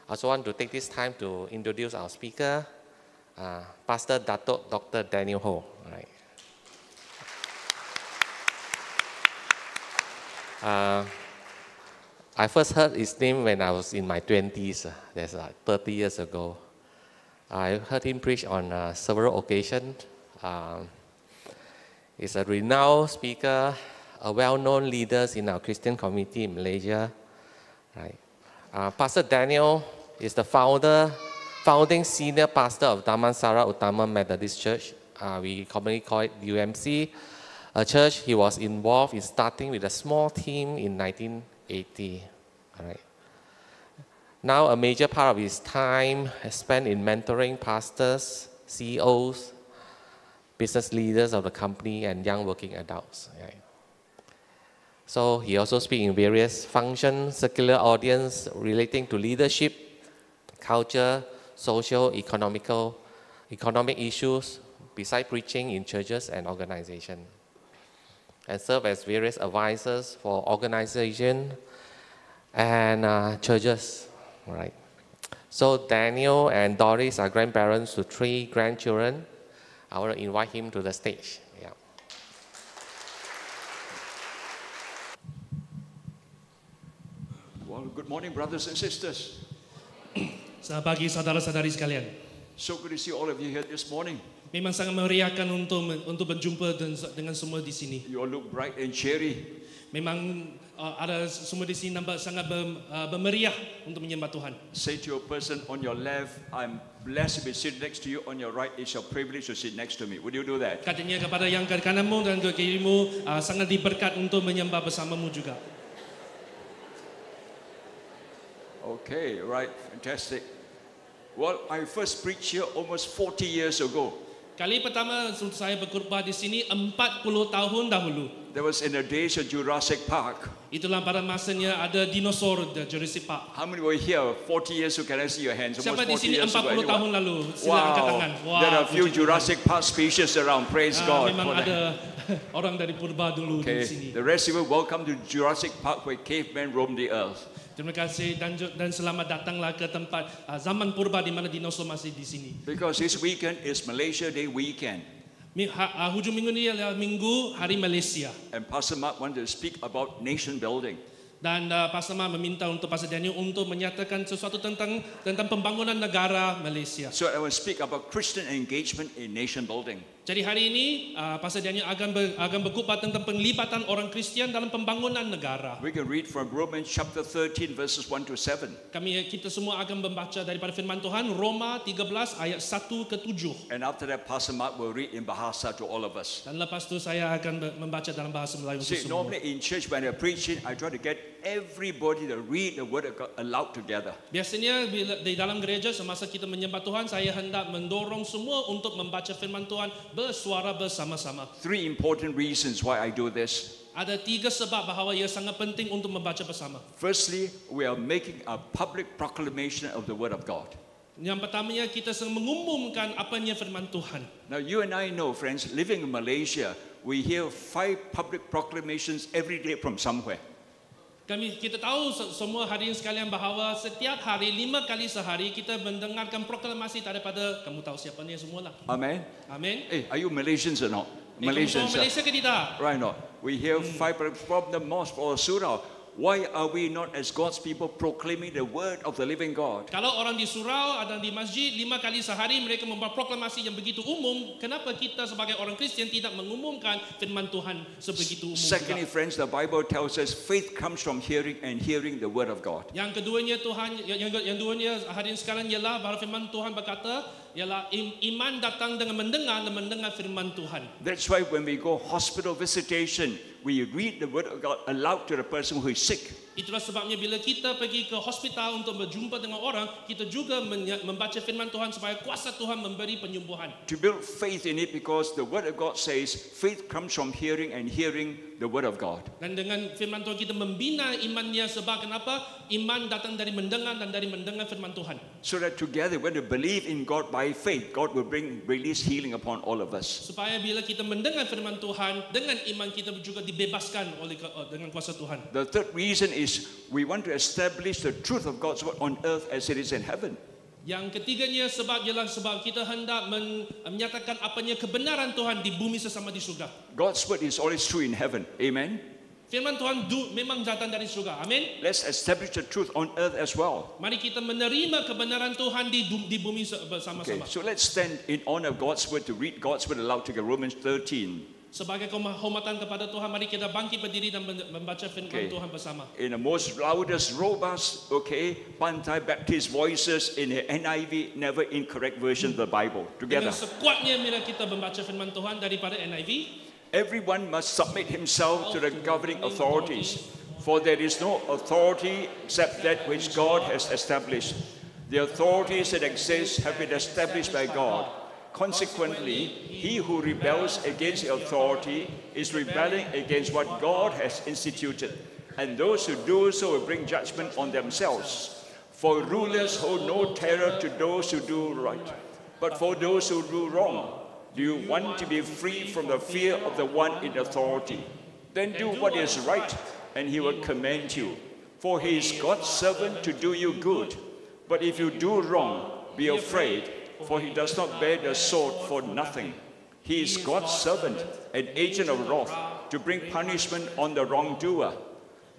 I also want to take this time to introduce our speaker, Pastor Datuk Dr. Daniel Ho. Right. I first heard his name when I was in my 20s. That's 30 years ago. I heard him preach on several occasions. He's a renowned speaker, a well-known leader in our Christian community in Malaysia. Right. Pastor Daniel is the founding senior pastor of Damansara Utama Methodist Church. We commonly call it UMC, a church he was involved in starting with a small team in 1980. All right. Now a major part of his time is spent in mentoring pastors, CEOs, business leaders of the company, and young working adults. Right. So he also speaks in various functions, secular audience relating to leadership, culture, social, economic issues, besides preaching in churches and organizations, and serve as various advisors for organizations and churches. Right. So Daniel and Doris are grandparents to 3 grandchildren. I want to invite him to the stage. Yeah. Well, good morning, brothers and sisters. Selamat pagi saudara-saudari sekalian. So good to see all of you here this morning. Memang sangat meriahkan untuk berjumpa dengan semua di sini. You all look bright and cheery. Memang ada semua di sini nampak sangat bermeriah untuk menyembah Tuhan. Say to your person on your left, I'm blessed to be sitting next to you. On your right, it's your privilege to sit next to me. Would you do that? Katanya kepada yang ke kananmu dan ke kirimu, sangat diberkat untuk menyembah bersamamu juga. Okay, right, fantastic. Well, I first preached here almost 40 years ago. Kali pertama saya berkhutbah di sini 40 tahun dahulu. That was in the days of Jurassic Park. Itulah pada masanya ada dinosaur di Jurassic Park. How many were here 40 years ago? Can I see your hands? Siapa di sini 40 Anyone? tahun lalu? Sila angkat tangan. Wow, there are a few Jurassic Park species around. Praise God. Memang ada orang dari purba dulu di sini. The rest of you, welcome to Jurassic Park where cavemen roamed the earth. Terima kasih dan selamat datanglah ke tempat zaman purba di mana dinosaur masih di sini. Because this weekend is Malaysia Day weekend. Hujung minggu ini adalah minggu hari Malaysia. And Pastor Mark wanted to speak about nation building. Dan Pastor Mark meminta untuk Pastor Daniel untuk menyatakan sesuatu tentang pembangunan negara Malaysia. So I will speak about Christian engagement in nation building. Jadi hari ini Pastor Daniel akan berkhutbah tentang penglibatan orang Kristian dalam pembangunan negara. We can read from Romans chapter 13 verses 1 to 7. Kita semua akan membaca daripada firman Tuhan Roma 13 ayat 1 ke 7. And after that Pastor Mark will read in Bahasa to all of us. Dan lepas tu saya akan membaca dalam bahasa Melayu untuk See, semua. normally in church when I preaching, I try to get everybody to read the word of God aloud together. Biasanya di dalam gereja semasa kita menyembah Tuhan, saya hendak mendorong semua untuk membaca firman Tuhan bersuara bersama-sama. 3 important reasons why I do this. Ada 3 sebab bahawa ia sangat penting untuk membaca bersama. Firstly, we are making a public proclamation of the word of God. Yang pertamanya kita sedang mengumumkan apanya firman Tuhan. Now you and I know, friends, living in Malaysia, we hear 5 public proclamations every day from somewhere. Kita tahu semua hadirin sekalian bahawa setiap hari 5 kali sehari kita mendengarkan proklamasi daripada kamu tahu siapa ni semua lah. Amen. Amin. Hey, are you Malaysians or not? Malaysians. Malaysia ke tidak? Right not. We hear 5 from the mosque or surah. Why are we not as God's people proclaiming the word of the living God? Kalau orang di surau atau di masjid 5 kali sehari mereka membuat proklamasi yang begitu umum, kenapa kita sebagai orang Kristian tidak mengumumkan firman Tuhan sebegitu umum? Secondly, juga? friends, the Bible tells us faith comes from hearing and hearing the word of God. Yang keduanya yang duanya hadirin sekalian ialah bahawa firman Tuhan berkata ialah iman datang dengan mendengar dan mendengar firman Tuhan. That's why when we go hospital visitation, we read the word of God aloud to the person who is sick. Itulah sebabnya bila kita pergi ke hospital untuk berjumpa dengan orang, kita juga membaca firman Tuhan supaya kuasa Tuhan memberi penyembuhan. To build faith in it, because the word of God says faith comes from hearing and hearing the word of God. Dan dengan firman Tuhan kita membina imannya sebab kenapa? Iman datang dari mendengar dan dari mendengar firman Tuhan. So that together when we believe in God by faith, God will release healing upon all of us. Supaya bila kita mendengar firman Tuhan, dengan iman kita juga dibebaskan dengan kuasa Tuhan. The third reason is is we want to establish the truth of God's word on earth as it is in heaven. Yang ketiganya ialah sebab kita hendak menyatakan apanya kebenaran Tuhan di bumi sesama di surga. God's word is always true in heaven. Amen. Firman Tuhan memang datang dari surga. Amin. Let's establish the truth on earth as well. Mari kita menerima kebenaran Tuhan di bumi Okay, bersama-sama. so let's stand in honor of God's word to read God's word aloud together. Romans 13. Sebagai kehormatan kepada Tuhan, mari kita bangkit berdiri dan membaca firman Okay. Tuhan bersama. In the most loudest, robust, Pantai Baptist voices in the NIV, never incorrect version of the Bible. Together. Dengan sekuatnya bila kita membaca firman Tuhan daripada NIV, Everyone must submit himself to the governing authorities, for there is no authority except that which God has established. The authorities that exist have been established by God. Consequently, he who rebels against the authority is rebelling against what God has instituted, and those who do so will bring judgment on themselves. For rulers hold no terror to those who do right, but for those who do wrong. Do you want to be free from the fear of the one in authority? Then do what is right, and he will commend you. For he is God's servant to do you good. But if you do wrong, be afraid, for he does not bear the sword for nothing. He is God's servant, an agent of wrath, to bring punishment on the wrongdoer.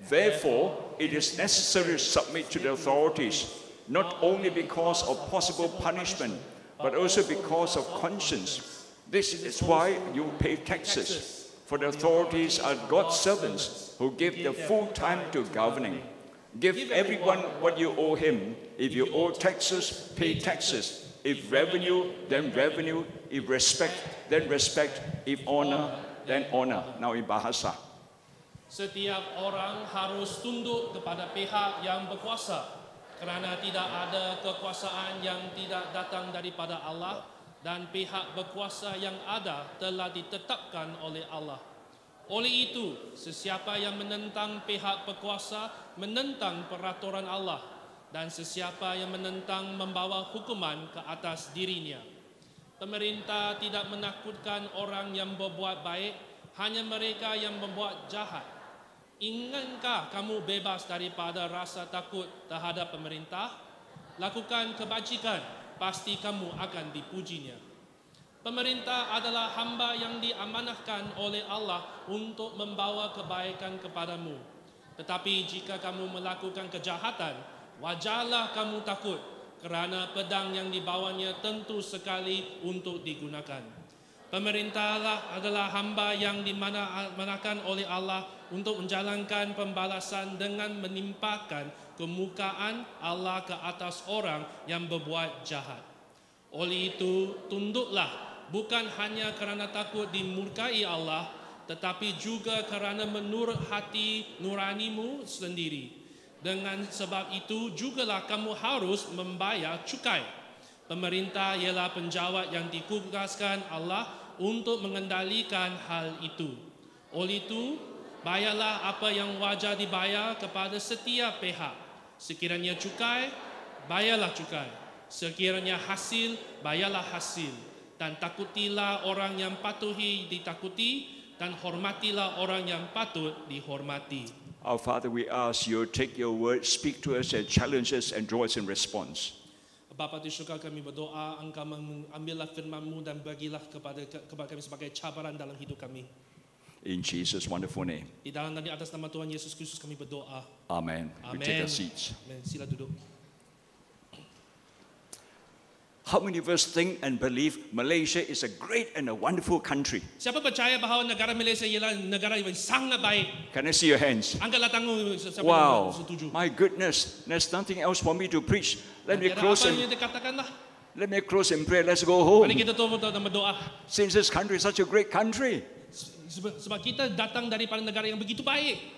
Therefore, it is necessary to submit to the authorities, not only because of possible punishment, but also because of conscience. This is why you pay taxes, for the authorities are God's servants who give the full time to governing. Give everyone what you owe him. If you owe taxes, pay taxes. If revenue, then revenue. If respect, then respect. If honor, then honor. Now in Bahasa. setiap orang harus tunduk kepada pihak yang berkuasa, kerana tidak ada kekuasaan yang tidak datang daripada Allah, dan pihak berkuasa yang ada telah ditetapkan oleh Allah. Oleh itu, sesiapa yang menentang pihak berkuasa menentang peraturan Allah, dan sesiapa yang menentang membawa hukuman ke atas dirinya. Pemerintah tidak menakutkan orang yang berbuat baik, hanya mereka yang berbuat jahat. Ingatkah kamu bebas daripada rasa takut terhadap pemerintah? Lakukan kebajikan, pasti kamu akan dipujinya. Pemerintah adalah hamba yang diamanahkan oleh Allah untuk membawa kebaikan kepadamu. Tetapi jika kamu melakukan kejahatan, wajarlah kamu takut, kerana pedang yang dibawanya tentu sekali untuk digunakan. Pemerintah adalah hamba yang dimanakan oleh Allah untuk menjalankan pembalasan dengan menimpakan kemukaan Allah ke atas orang yang berbuat jahat. Oleh itu, tunduklah, bukan hanya kerana takut dimurkai Allah, tetapi juga kerana menurut hati nuranimu sendiri. Dengan sebab itu jugalah kamu harus membayar cukai. Pemerintah ialah penjawat yang ditugaskan Allah untuk mengendalikan hal itu. Oleh itu, bayarlah apa yang wajar dibayar kepada setiap pihak. Sekiranya cukai, bayarlah cukai. Sekiranya hasil, bayarlah hasil. Dan takutilah orang yang patuhi ditakuti, dan hormatilah orang yang patut dihormati. Our Father, we ask you take your word, speak to us and challenge us and draw us in response. Bapa di syurga, kami berdoa, Engkau mengambillah firman-Mu dan bagilah kepada kami sebagai cabaran dalam hidup kami. In Jesus' wonderful name. Di dalam dan di atas nama Tuhan Yesus Kristus kami berdoa. Amen. We take our seats. Amen. Sila duduk. How many of us think and believe Malaysia is a great and a wonderful country? Siapa percaya bahawa negara Malaysia ialah negara yang sangat baik? Can I see your hands? Angkatlah tangan siapa Wow, yang setuju. my goodness, there's nothing else for me to preach. Let me Tiada close apa yang and dikatakanlah. let me close in prayer. Let's go home. Mari kita tunggu dan berdoa. Since this country is such a great country, Sebab kita datang daripada negara yang begitu baik.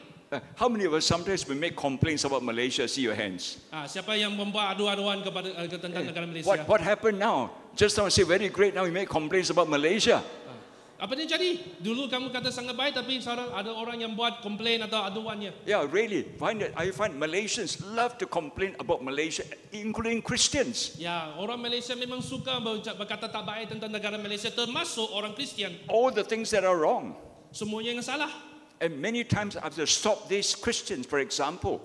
how many of us sometimes we make complaints about Malaysia? See your hands. Siapa yang membuat adu-aduan kepada tentang negara Malaysia? What happened now? Just now I say very great. Now we make complaints about Malaysia. Apa yang jadi? Dulu kamu kata sangat baik, tapi sekarang ada orang yang buat komplain atau aduannya. Yeah, really. I find Malaysians love to complain about Malaysia, including Christians. Ya, orang Malaysia memang suka berkata tak baik tentang negara Malaysia, termasuk orang Kristian. All the things that are wrong. Semuanya yang salah. And many times I have to stop these Christians, for example.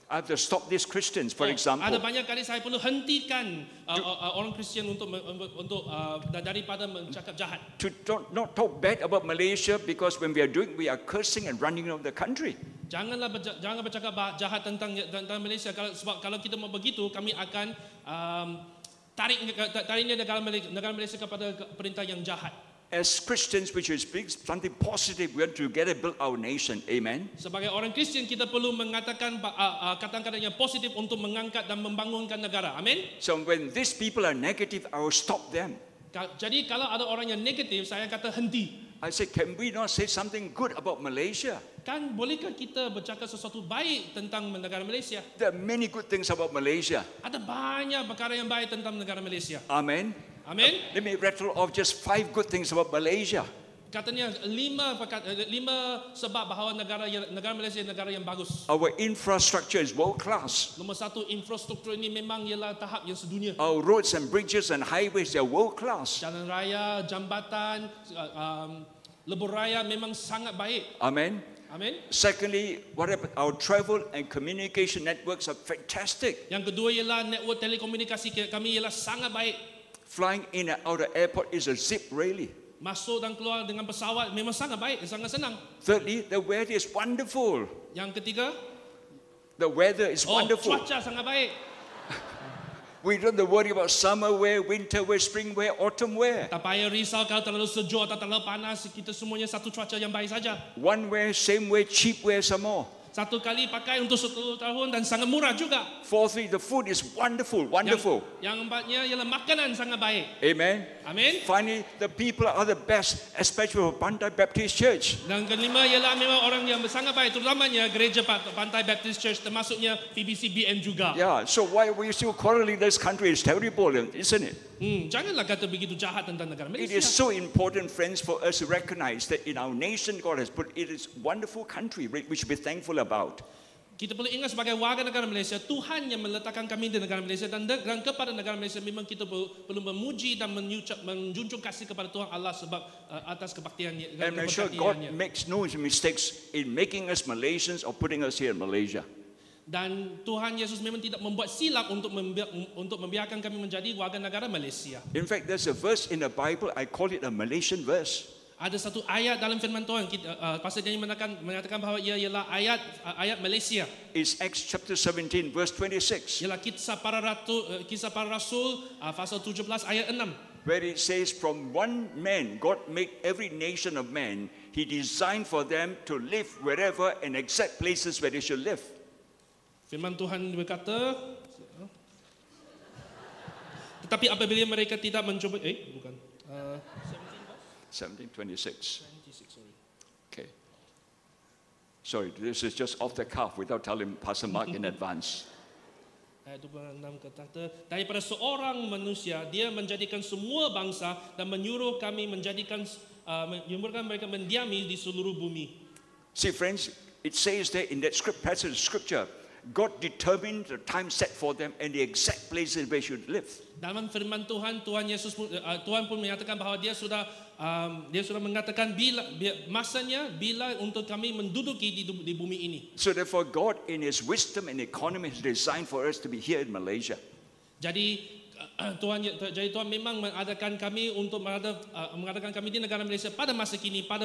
I have to stop these Christians, for Ada example. banyak kali saya perlu hentikan orang Kristian untuk daripada mencakap jahat. To not talk bad about Malaysia, because when we are cursing and running out of the country. Jangan bercakap jahat tentang Malaysia. Sebab kalau kita mau begitu, kami akan tariknya negara Malaysia kepada perintah yang jahat. As Christians, we should speak something positive. We want to together build our nation. Amen. Sebagai orang Kristian, kita perlu mengatakan kata-kata yang positif untuk mengangkat dan membangunkan negara. Amin. So when these people are negative, I will stop them. Jadi kalau ada orang yang negatif, saya kata henti. I say, can we not say something good about Malaysia? Kan bolehkah kita bercakap sesuatu baik tentang negara Malaysia? There are many good things about Malaysia. Ada banyak perkara yang baik tentang negara Malaysia. Amen. Amin. Let me rattle off just 5 good things about Malaysia. Katanya 5 sebab bahawa negara Malaysia negara yang bagus. Our infrastructure is world class. Nombor 1, infrastruktur ini memang ialah tahap yang sedunia. Our roads and bridges and highways, they are world class. Jalan raya, jambatan, lebuh raya memang sangat baik. Amen. Amin. Secondly, our travel and communication networks are fantastic. Yang kedua ialah network telekomunikasi kami ialah sangat baik. Flying in and out of airport is a zip really. Masuk dan keluar dengan pesawat memang sangat baik, sangat senang. Thirdly, the weather is wonderful. Yang ketiga, The weather is wonderful. cuaca sangat baik. We don't have to worry about summer wear, winter wear, spring wear, autumn wear. Tak payah risau kalau terlalu sejuk atau terlalu panas, kita semuanya satu cuaca yang baik saja. One wear, same wear, cheap wear some more. Satu kali pakai untuk 10 tahun dan sangat murah juga. Fourthly, the food is wonderful, wonderful. Yang empatnya ialah makanan sangat baik. Amen. Amin. Finally, the people are the best, especially for Pantai Baptist Church. Dan kelima ialah memang orang yang sangat baik, terutamanya gereja Pantai Baptist Church, termasuknya PBCBM juga. Yeah, so why we still quarreling this country is terrible, isn't it? Janganlah kata begitu jahat tentang negara It Malaysia. is so important, friends, for us to recognize that in our nation, God has put it is wonderful country, we should be thankful about. Kita perlu ingat sebagai warga negara Malaysia, Tuhan yang meletakkan kami di negara Malaysia dan kepada negara Malaysia memang kita perlu memuji dan menjunjung kasih kepada Tuhan Allah sebab atas kebaktiannya. And I'm sure God makes no mistakes in making us Malaysians or putting us here in Malaysia. Dan Tuhan Yesus memang tidak membuat silap untuk membiarkan kami menjadi warga negara Malaysia. In fact, there's a verse in the Bible, I call it a Malaysian verse. Ada satu ayat dalam firman Tuhan, Pastor Daniel mengatakan bahawa ia ialah ayat Malaysia. It's Acts chapter 17 verse 26. Ialah kisah para rasul pasal 17 ayat 6. Where it says, from one man, God made every nation of man. He designed for them to live wherever and exact places where they should live. Firman Tuhan berkata, tetapi apabila mereka tidak mencoba, 17:26. Okay. Sorry, this is just off the cuff without telling Pastor Mark in advance. Ayat 26 kata, daripada seorang manusia, dia menjadikan semua bangsa dan menyuruh kami menjadikan mereka mendiami di seluruh bumi. See, friends, it says there in that passage of scripture, God determined the time set for them and the exact places where they should live. Dalam firman Tuhan, Tuhan pun menyatakan bahawa dia sudah mengatakan masanya bila untuk kami menduduki di bumi ini. So therefore, God in His wisdom and economy has designed for us to be here in Malaysia. Jadi Tuhan memang mengadakan kami mengadakan kami di negara Malaysia pada masa kini, pada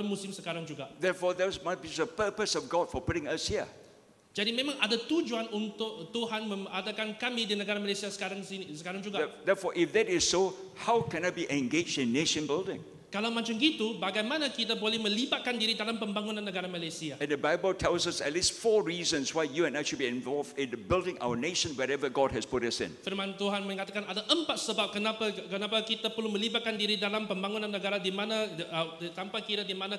musim sekarang juga. Therefore, there must be the purpose of God for putting us here. Jadi memang ada tujuan untuk Tuhan mengadakan kami di negara Malaysia sekarang juga. Therefore, if that is so, how can I be engaged in nation building? Kalau macam gitu, bagaimana kita boleh melibatkan diri dalam pembangunan negara Malaysia? And the Bible tells us at least 4 reasons why you and I should be involved in building our nation wherever God has put us in. Firman Tuhan mengatakan ada 4 sebab kenapa kita perlu melibatkan diri dalam pembangunan negara di mana tanpa kira di mana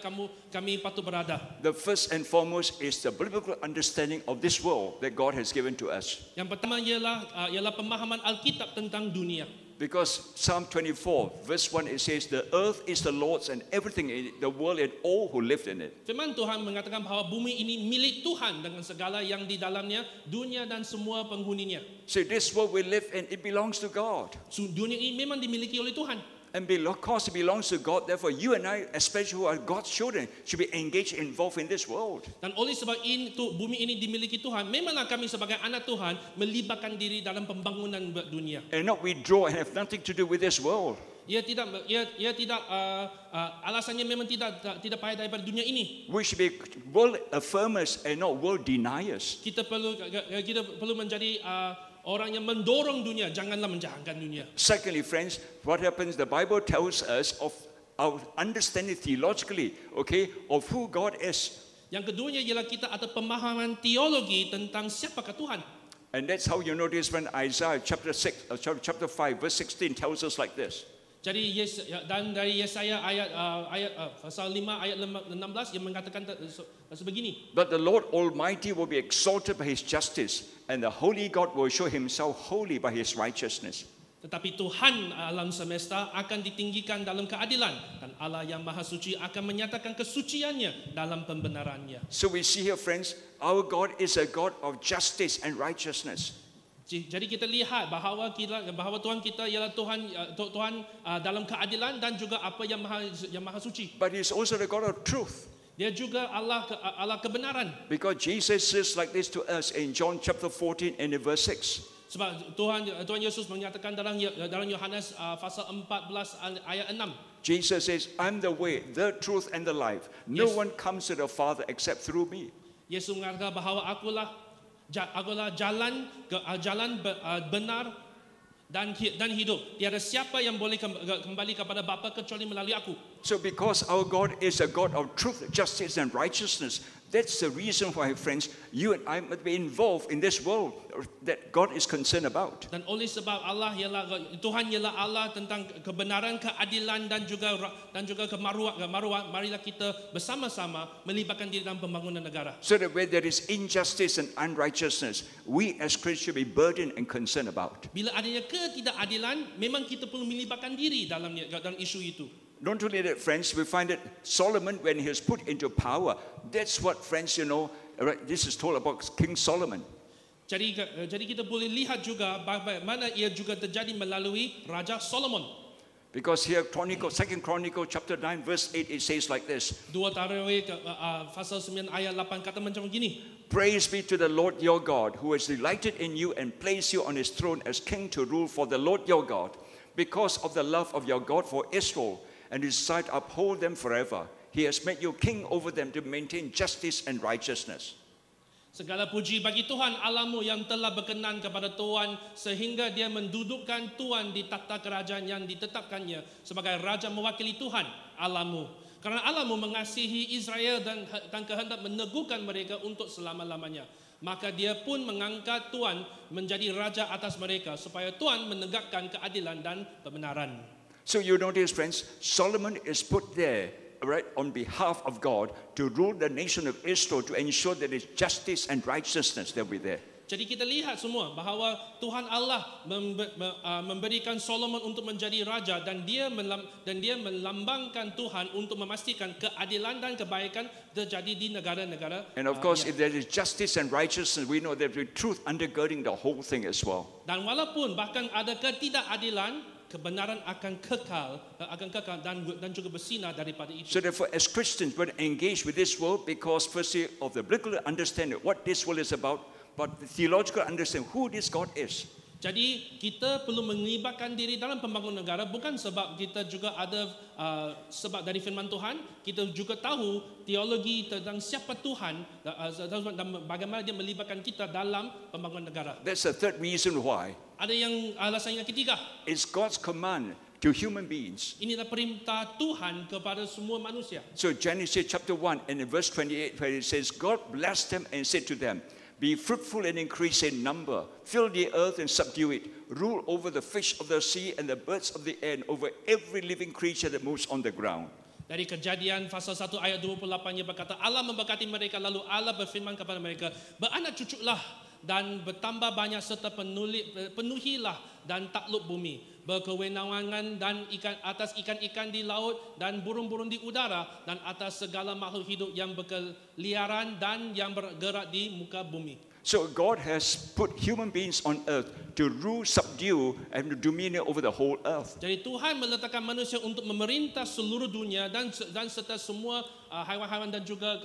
kami patut berada. The first and foremost is the biblical understanding of this world that God has given to us. Yang pertama ialah pemahaman Alkitab tentang dunia. Because Psalm 24 verse 1 it says the earth is the Lord's and everything in it, the world and all who lived in it. Firman Tuhan mengatakan bahawa bumi ini milik Tuhan dengan segala yang di dalamnya, dunia dan semua penghuninya. So this world we live in, it belongs to God. Dunia ini memang dimiliki oleh Tuhan. And because it belongs to God, therefore you and I, especially who are God's children, should be engaged, involved in this world. Dan oleh sebab bumi ini dimiliki Tuhan, memanglah kami sebagai anak Tuhan melibatkan diri dalam pembangunan dunia. And not withdraw and have nothing to do with this world. Ia tidak alasannya memang tidak payah daripada dunia ini. We should be world affirmers and not world deniers. Kita perlu menjadi orang yang mendorong dunia, janganlah menjauhkan dunia. Secondly, friends, what happens? The Bible tells us of our understanding theologically, okay, of who God is. Yang keduanya ialah kita ada pemahaman teologi tentang siapakah Tuhan. And that's how you notice when Isaiah chapter 5 verse 16 tells us like this. Jadi dan dari Yesaya ayat pasal 5 ayat 16 yang mengatakan sebegini. But the Lord Almighty will be exalted by His justice, and the Holy God will show Himself holy by His righteousness. Tetapi Tuhan alam semesta akan ditinggikan dalam keadilan, dan Allah yang Maha Suci akan menyatakan kesuciannya dalam pembenarannya. So we see here, friends, our God is a God of justice and righteousness. Jadi kita lihat bahawa Tuhan kita ialah Tuhan dalam keadilan dan juga apa yang maha suci. But He's also the God of truth. Dia juga Allah kebenaran. Because Jesus says like this to us in John chapter 14 and in verse 6. Sebab Tuhan Yesus menyatakan dalam Yohanes pasal 14 ayat 6. Jesus says, I'm the way, the truth and the life. No one comes to the Father except through me. Yesus mengatakan bahawa akulah jalan benar dan hidup. Tiada siapa yang boleh kembali kepada Bapa kecuali melalui aku. So because our God is a God of truth, justice and righteousness, that's the reason why, friends, you and I must be involved in this world that God is concerned about. Dan oleh sebab Tuhan ialah Allah tentang kebenaran, keadilan dan juga kemaruan, marilah kita bersama-sama melibatkan diri dalam pembangunan negara. So that where there is injustice and unrighteousness, we as Christians should be burdened and concerned about. Bila adanya ketidakadilan, memang kita perlu melibatkan diri dalam isu itu. Not only that, friends, we find that Solomon, when he was put into power, that's what, friends, this is told about King Solomon. Jadi kita boleh lihat juga bagaimana ia juga terjadi melalui Raja Solomon. Because here, 2 Chronicle chapter 9 verse 8, it says like this. 2 Tarawih pasal 9 ayat 8 kata macam begini. Praise be to the Lord your God, who has delighted in you and placed you on His throne as king to rule for the Lord your God, because of the love of your God for Israel, and His sight uphold them forever. He has made you king over them to maintain justice and righteousness. Segala puji bagi Tuhan Allahmu yang telah berkenan kepada Tuhan sehingga Dia mendudukkan Tuhan di takhta kerajaan yang ditetapkannya sebagai raja mewakili Tuhan Allahmu. Karena Allahmu mengasihi Israel dan kehendak meneguhkan mereka untuk selama-lamanya. Maka Dia pun mengangkat Tuhan menjadi raja atas mereka supaya Tuhan menegakkan keadilan dan kebenaran. So you notice, friends, Solomon is put there, right, on behalf of God to rule the nation of Israel, to ensure that His justice and righteousness that will be there. Jadi kita lihat semua bahawa Tuhan Allah memberikan Solomon untuk menjadi raja dan dia melambangkan Tuhan untuk memastikan keadilan dan kebaikan terjadi di negara-negara. And of course, if there is justice and righteousness, we know there will be truth undergirding the whole thing as well. Dan walaupun bahkan ada ketidakadilan, kebenaran akan kekal dan juga bersinar daripada itu. So therefore, as Christians, we're engaged with this world because firstly of the biblical understanding what this world is about, but the theological understanding who this God is. Jadi kita perlu melibatkan diri dalam pembangunan negara bukan sebab kita juga ada sebab dari firman Tuhan, kita juga tahu teologi tentang siapa Tuhan dan bagaimana Dia melibatkan kita dalam pembangunan negara. That's the third reason why. Ada yang alasan yang ketiga. It's God's command to human beings. Inilah perintah Tuhan kepada semua manusia. So Genesis chapter 1 and in verse 28 where it says, God blessed them and said to them, be fruitful and increase in number, fill the earth and subdue it, rule over the fish of the sea and the birds of the air and over every living creature that moves on the ground. Dari Kejadian pasal 1 ayat 28 yang berkata, Allah memberkati mereka lalu Allah berfirman kepada mereka, beranak cucuklah dan bertambah banyak serta penuhilah dan takluk bumi, berkewenangan dan atas ikan-ikan di laut dan burung-burung di udara dan atas segala makhluk hidup yang berkeliaran dan yang bergerak di muka bumi. So God has put human beings on earth to rule, subdue, and to dominate over the whole earth. Jadi Tuhan meletakkan manusia untuk memerintah seluruh dunia dan serta semua haiwan-haiwan dan juga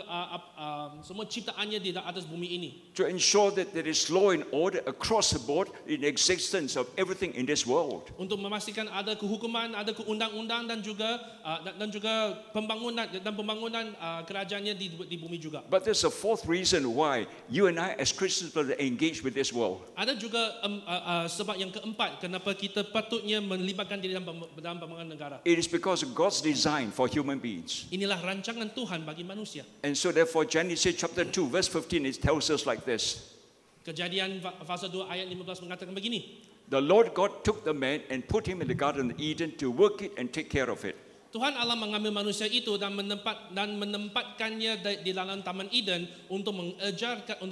semua ciptaannya di atas bumi ini. To ensure that there is law and order across the board in existence of everything in this world. Untuk memastikan ada kehukuman, ada undang-undang dan juga pembangunan kerajaannya di bumi juga. But there's a fourth reason why you and I as Christians are engaged with this world. Ada juga sebab yang keempat kenapa kita patutnya melibatkan diri dalam pembangunan negara. It is because of God's design for human beings. Inilah rancangan Tuhan bagi manusia. And so therefore Genesis chapter 2 verse 15 it tells us like this. Kejadian pasal 2 ayat 15 mengatakan begini. The Lord God took the man and put him in the garden of Eden to work it and take care of it. Tuhan Allah mengambil manusia itu dan menempatkannya di dalam Taman Eden untuk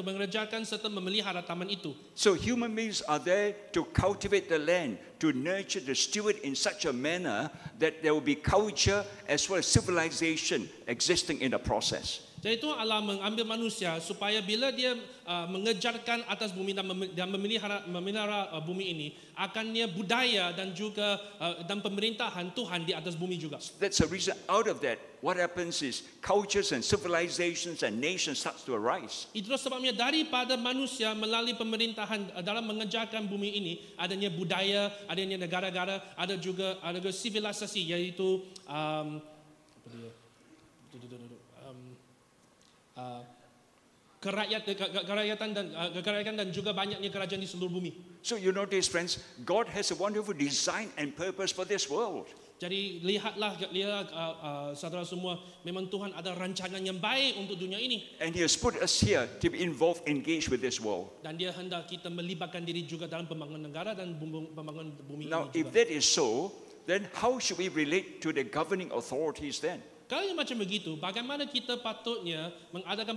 mengerjakan serta memelihara taman itu. So human beings are there to cultivate the land, to nurture the steward in such a manner that there will be culture as well as civilization existing in the process. Jadi Tuhan Allah mengambil manusia supaya bila dia mengejarkan atas bumi dan memelihara bumi ini, akannya budaya dan juga dan pemerintahan Tuhan di atas bumi juga. That's the reason out of that what happens is cultures and civilizations and nations starts to arise. Itulah sebabnya daripada manusia melalui pemerintahan dalam mengejarkan bumi ini, adanya budaya, adanya negara-negara, ada juga sivilisasi iaitu kerakyatan dan juga banyaknya kerajaan di seluruh bumi. So you notice, friends, God has a wonderful design and purpose for this world. Jadi lihat saudara semua, memang Tuhan ada rancangan yang baik untuk dunia ini. And He has put us here to be involved, engaged with this world. Dan Dia hendak kita melibatkan diri juga dalam pembangunan negara dan pembangunan bumi Now, ini if juga. that is so, then how should we relate to the governing authorities then? Kalau yang macam begitu, bagaimana kita patutnya mengadakan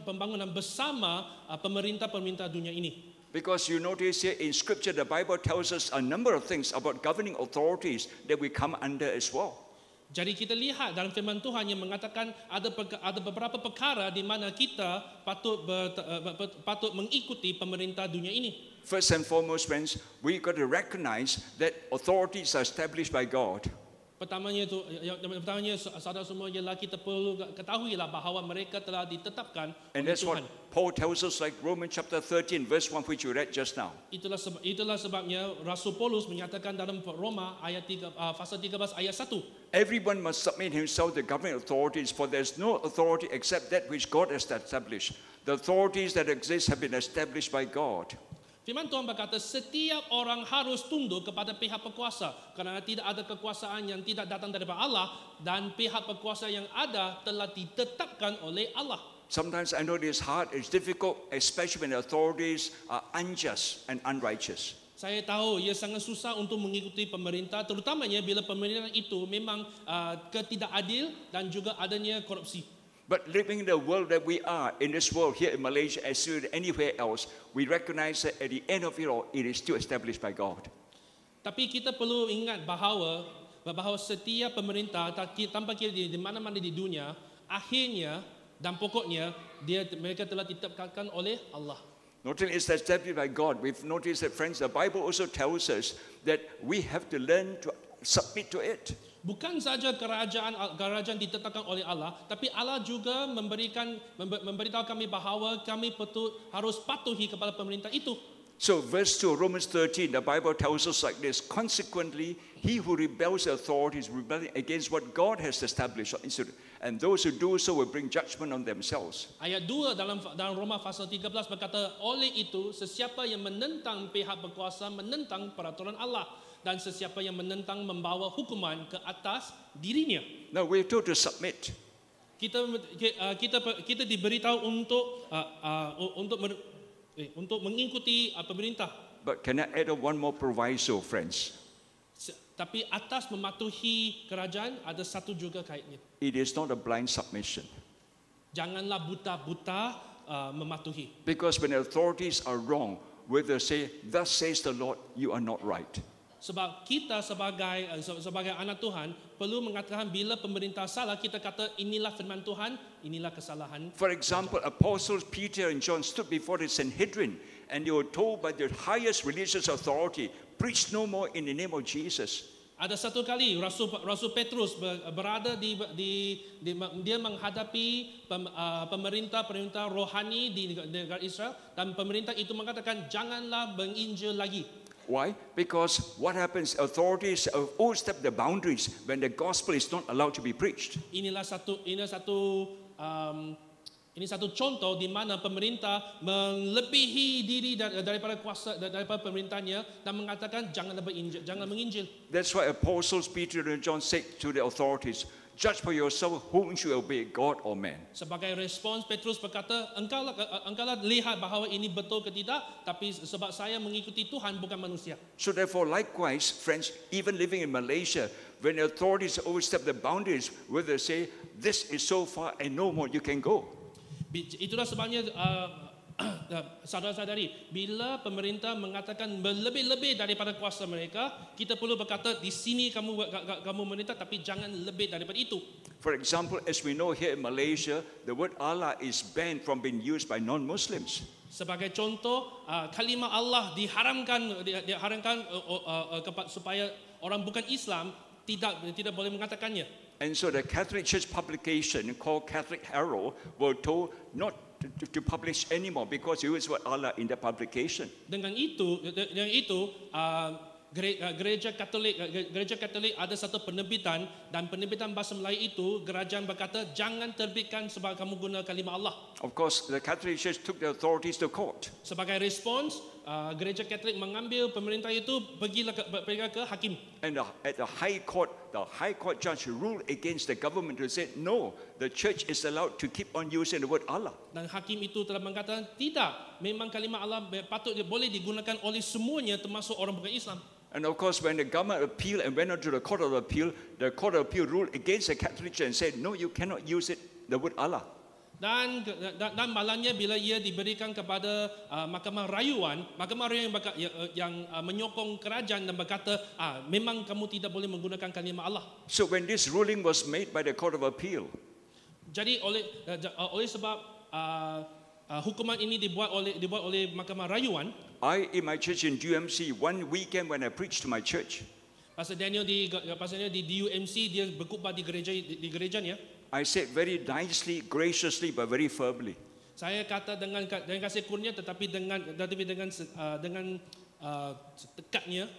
pembangunan bersama pemerintah dunia ini? Because you notice here in Scripture, the Bible tells us a number of things about governing authorities that we come under as well. Jadi kita lihat dalam firman Tuhan yang mengatakan ada beberapa perkara di mana kita patut mengikuti pemerintah dunia ini. First and foremost, friends, we got to recognize that authorities are established by God. Pertamanya saudara semua ialah kita perlu ketahuilah bahawa mereka telah ditetapkan And oleh that's what Tuhan. Paul tells us, like Romans chapter 13, verse 1, which you read just now. Itulah sebabnya Rasul Paulus menyatakan dalam Roma pasal 13 ayat 1. Everyone must submit himself to governing authorities, for there is no authority except that which God has established. The authorities that exist have been established by God. Firman Tuhan berkata, setiap orang harus tunduk kepada pihak berkuasa kerana tidak ada kekuasaan yang tidak datang daripada Allah dan pihak berkuasa yang ada telah ditetapkan oleh Allah. Sometimes I know it's hard, it's difficult, especially when the authorities are unjust and unrighteous. Saya tahu ia sangat susah untuk mengikuti pemerintah, terutamanya bila pemerintah itu memang ketidakadil dan juga adanya korupsi. But living in the world that we are, in this world here in Malaysia as well as anywhere else, we recognize that at the end of it all, it is still established by God. Tapi kita perlu ingat bahawa setiap pemerintah tanpa kira di mana-mana di dunia, akhirnya dan pokoknya mereka telah ditetapkan oleh Allah. Not only is that established by God, we've noticed that, friends, the Bible also tells us that we have to learn to submit to it. Bukan saja kerajaan ditetapkan oleh Allah, tapi Allah juga memberitahu kami bahawa kami harus patuhi kepada pemerintah itu. So verse 2, Romans 13, the Bible tells us like this: consequently, he who rebels at authority is rebelling against what God has established, and those who do so will bring judgment on themselves. Ayat 2 dalam Roma pasal 13 berkata, oleh itu sesiapa yang menentang pihak berkuasa menentang peraturan Allah, dan sesiapa yang menentang membawa hukuman ke atas dirinya. Now we're told to submit. Kita diberitahu untuk mengikuti pemerintah. But can I add one more proviso, friends? Tapi atas mematuhi kerajaan ada satu juga kaitnya. It is not a blind submission. Janganlah buta-buta mematuhi. Because when the authorities are wrong, whether say, thus says the Lord, you are not right. Sebab kita sebagai anak Tuhan perlu mengatakan bila pemerintah salah, kita kata inilah firman Tuhan, inilah kesalahan. For example, Apostles Peter and John stood before the Sanhedrin and they were told by the highest religious authority, preach no more in the name of Jesus. Ada satu kali Rasul Petrus berada dia menghadapi pemerintah rohani di negara Israel, dan pemerintah itu mengatakan janganlah menginjil lagi. Why? Because what happens, authorities overstep the boundaries when the gospel is not allowed to be preached. Ini satu contoh di mana pemerintah melebihi diri daripada kuasa daripada pemerintahnya dan mengatakan janganlah menginjil. That's why Apostles Peter and John said to the authorities, judge for yourself whom you obey, God or man. Sebagai respons, Petrus berkata, engkaulah lihat bahawa ini betul ke tidak, tapi sebab saya mengikuti Tuhan bukan manusia. So therefore, likewise, friends, even living in Malaysia, when the authorities overstep the boundaries, where they say, this is so far and no more, you can go. Itulah sebabnya saudara-saudari, bila pemerintah mengatakan lebih daripada kuasa mereka, kita perlu berkata di sini kamu memerintah, tapi jangan lebih daripada itu. For example, as we know here in Malaysia, the word Allah is banned from being used by non-Muslims. Sebagai contoh, kalimah Allah diharamkan supaya orang bukan Islam tidak boleh mengatakannya. And so the Catholic Church publication called Catholic Herald were told not to publish anymore because you use word Allah in the publication. Dengan itu gereja Katolik ada satu penerbitan, dan penerbitan bahasa Melayu itu kerajaan berkata jangan terbitkan sebab kamu guna kalimah Allah. Of course, the Catholic Church took the authorities to court. Sebagai respons, gereja Katolik mengambil pemerintah itu pergi ke hakim. And at the High Court judge ruled against the government who said no, the church is allowed to keep on using the word Allah. Dan hakim itu telah mengatakan tidak, memang kalimah Allah boleh digunakan oleh semuanya termasuk orang bukan Islam. And of course, when the government appealed and went on to the Court of Appeal, the Court of Appeal ruled against the Catholic Church and said, no, you cannot use it, the word Allah. Dan malangnya bila ia diberikan kepada mahkamah rayuan yang menyokong kerajaan dan berkata, memang kamu tidak boleh menggunakan kalimah Allah. So when this ruling was made by the Court of Appeal, jadi oleh sebab hukuman ini dibuat oleh mahkamah rayuan, I in my church in DUMC, one weekend when I preached to my church, Pastor Daniel di DUMC, dia berkhutbah di gerejanya. I said very nicely, graciously, but very firmly, Saya kata dengan kasih kurnia, tetapi dengan tekadnya,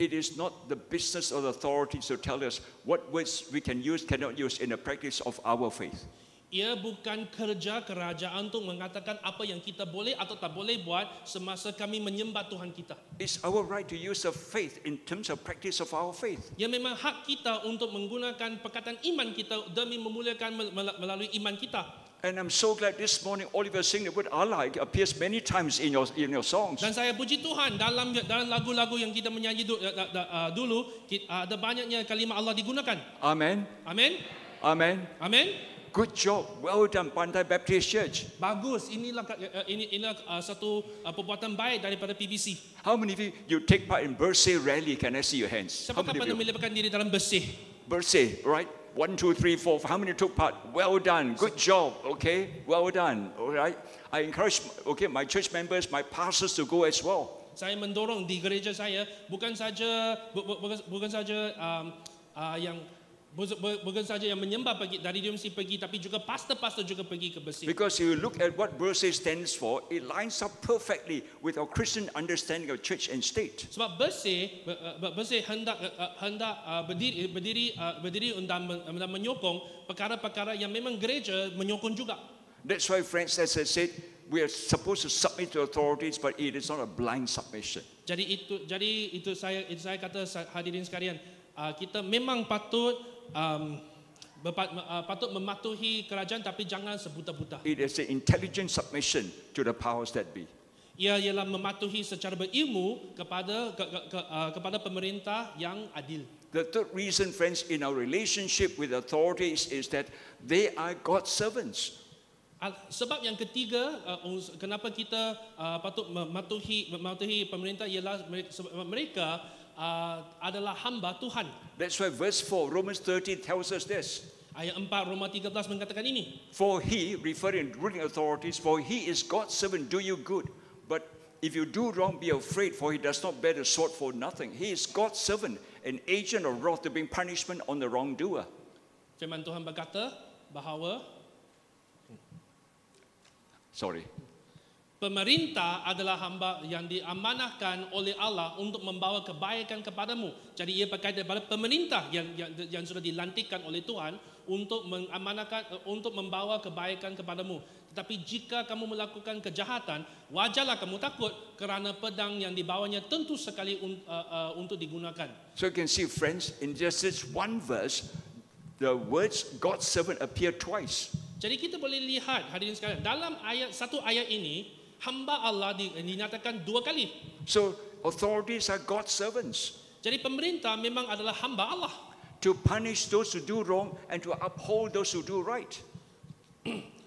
it is not the business of the authorities to tell us what words we can use, cannot use in the practice of our faith. ia bukan kerja kerajaan untuk mengatakan apa yang kita boleh atau tak boleh buat semasa kami menyembah Tuhan kita. It's our right to use the faith in terms of practice of our faith. Ya, memang hak kita untuk menggunakan perkataan iman kita demi memuliakan melalui iman kita. And I'm so glad this morning all of you are singing the word Allah. It appears many times in your songs. Dan saya puji Tuhan dalam lagu-lagu yang kita menyanyi dulu ada banyaknya kalimah Allah digunakan. Amen. Amin. Amen. Amin. Good job. Well done, Pantai Baptist Church. Bagus. Inilah satu perbuatan baik daripada PBC. How many of you take part in birthday rally? Can I see your hands? How Siapa many dapat of you? melibatkan diri dalam bersih? Birthday, right? 1, 2, 3, 4. How many took part? Well done. Good job. Okay. Well done. All right. I encourage my church members, my pastors to go as well. Saya mendorong di gereja saya bukan saja yang menyembah pergi dari DMC pergi, tapi juga pastor juga pergi ke bersih. Because if you look at what birthday stands for, it lines up perfectly with our Christian understanding of church and state. Sebab bersih hendak berdiri dan menyokong perkara-perkara yang memang gereja menyokong juga. That's why, friends, as I said, we are supposed to submit to authorities, but it is not a blind submission. Jadi itu saya kata, hadirin sekalian, kita memang patut mematuhi kerajaan, tapi jangan sebuta-buta. It is an intelligent submission to the powers that be. Ia ialah mematuhi secara berilmu kepada pemerintah yang adil. The third reason, friends, in our relationship with authorities is that they are God's servants. Sebab yang ketiga, kenapa kita patut mematuhi pemerintah ialah mereka adalah hamba Tuhan. That's why verse 4, Romans 13 tells us this. Ayat 4 Roma 13 mengatakan ini. For he, referring to ruling authorities, for he is God's servant, do you good. But if you do wrong, be afraid, for he does not bear the sword for nothing. He is God's servant, an agent of wrath to bring punishment on the wrongdoer. Firman Tuhan berkata bahawa pemerintah adalah hamba yang diamanahkan oleh Allah untuk membawa kebaikan kepadamu. Jadi ia berkaitan daripada pemerintah yang sudah dilantikkan oleh Tuhan untuk mengamanahkan, untuk membawa kebaikan kepadamu. Tetapi jika kamu melakukan kejahatan, wajarlah kamu takut kerana pedang yang dibawanya tentu sekali untuk digunakan. So you can see, friends, in just this one verse, the words God's servant appear twice. Jadi kita boleh lihat, hadirin sekalian, dalam satu ayat ini, hamba Allah dinyatakan 2 kali. So authorities are God's servants. Jadi pemerintah memang adalah hamba Allah. To punish those who do wrong and to uphold those who do right.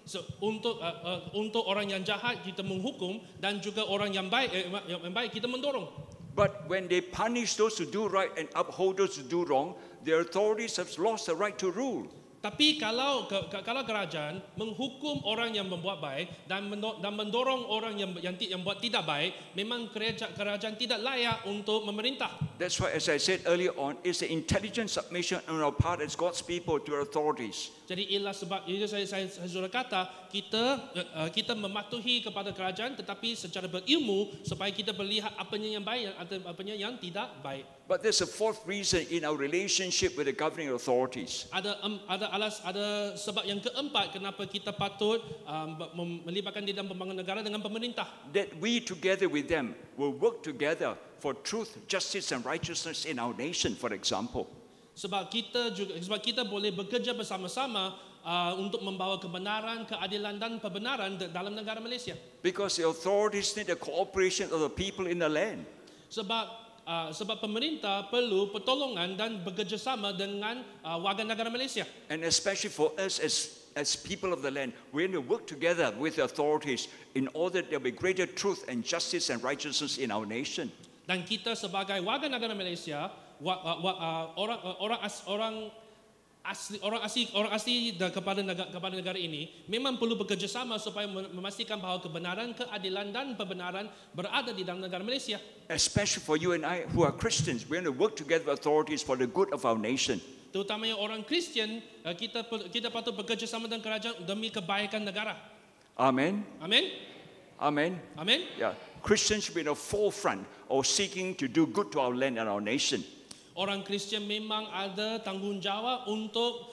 So untuk orang yang jahat kita menghukum dan juga orang yang baik kita mendorong. But when they punish those who do right and uphold those who do wrong, the authorities have lost the right to rule. Tapi kalau kerajaan menghukum orang yang membuat baik dan mendorong orang yang buat tidak baik, memang kerajaan tidak layak untuk memerintah. That's why, as I said earlier on, it's the intelligent submission on our part as God's people to authorities. Jadi ialah sebab itu saya sudah kata kita mematuhi kepada kerajaan, tetapi secara berilmu supaya kita melihat apanya yang baik atau apanya yang tidak baik. But there's a fourth reason in our relationship with the governing authorities. Ada sebab yang keempat kenapa kita patut melibatkan di dalam pembangunan negara dengan pemerintah. That we together with them will work together for truth, justice and righteousness in our nation, for example. Sebab kita boleh bekerja bersama-sama untuk membawa kebenaran, keadilan dan kebenaran dalam negara Malaysia. Because the authorities need the cooperation of the people in the land. Sebab pemerintah perlu pertolongan dan bekerjasama dengan warga negara Malaysia. And especially for us as people of the land, we need to work together with the authorities in order that there will be greater truth and justice and righteousness in our nation. Dan kita sebagai warga negara Malaysia, orang asli kepada negara ini memang perlu bekerjasama supaya memastikan bahawa kebenaran, keadilan dan pembenaran berada di dalam negara Malaysia. Especially for you and I who are Christians, we need to work together with authorities for the good of our nation. Terutamanya orang Kristian, kita patut bekerjasama dengan kerajaan demi kebaikan negara. Amen. Amen. Amen. Amen. Yeah. Christians should be in the forefront of seeking to do good to our land and our nation. Orang Kristian memang ada tanggungjawab untuk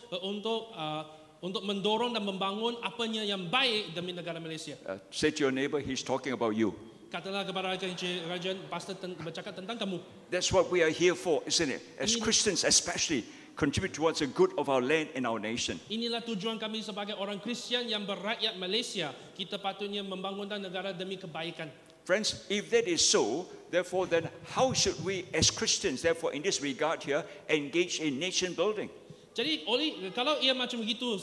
mendorong dan membangun apanya yang baik demi negara Malaysia. Say to your neighbor, he's talking about you. Katalah kepada kerajaan, pastor bercakap tentang kamu. That's what we are here for, isn't it? As Christians especially, contribute towards the good of our land and our nation. Inilah tujuan kami sebagai orang Kristian yang berakyat Malaysia. Kita patutnya membangunkan negara demi kebaikan. Friends, if that is so, therefore then how should we as Christians, therefore in this regard here, engage in nation building? Jadi kalau ia macam begitu,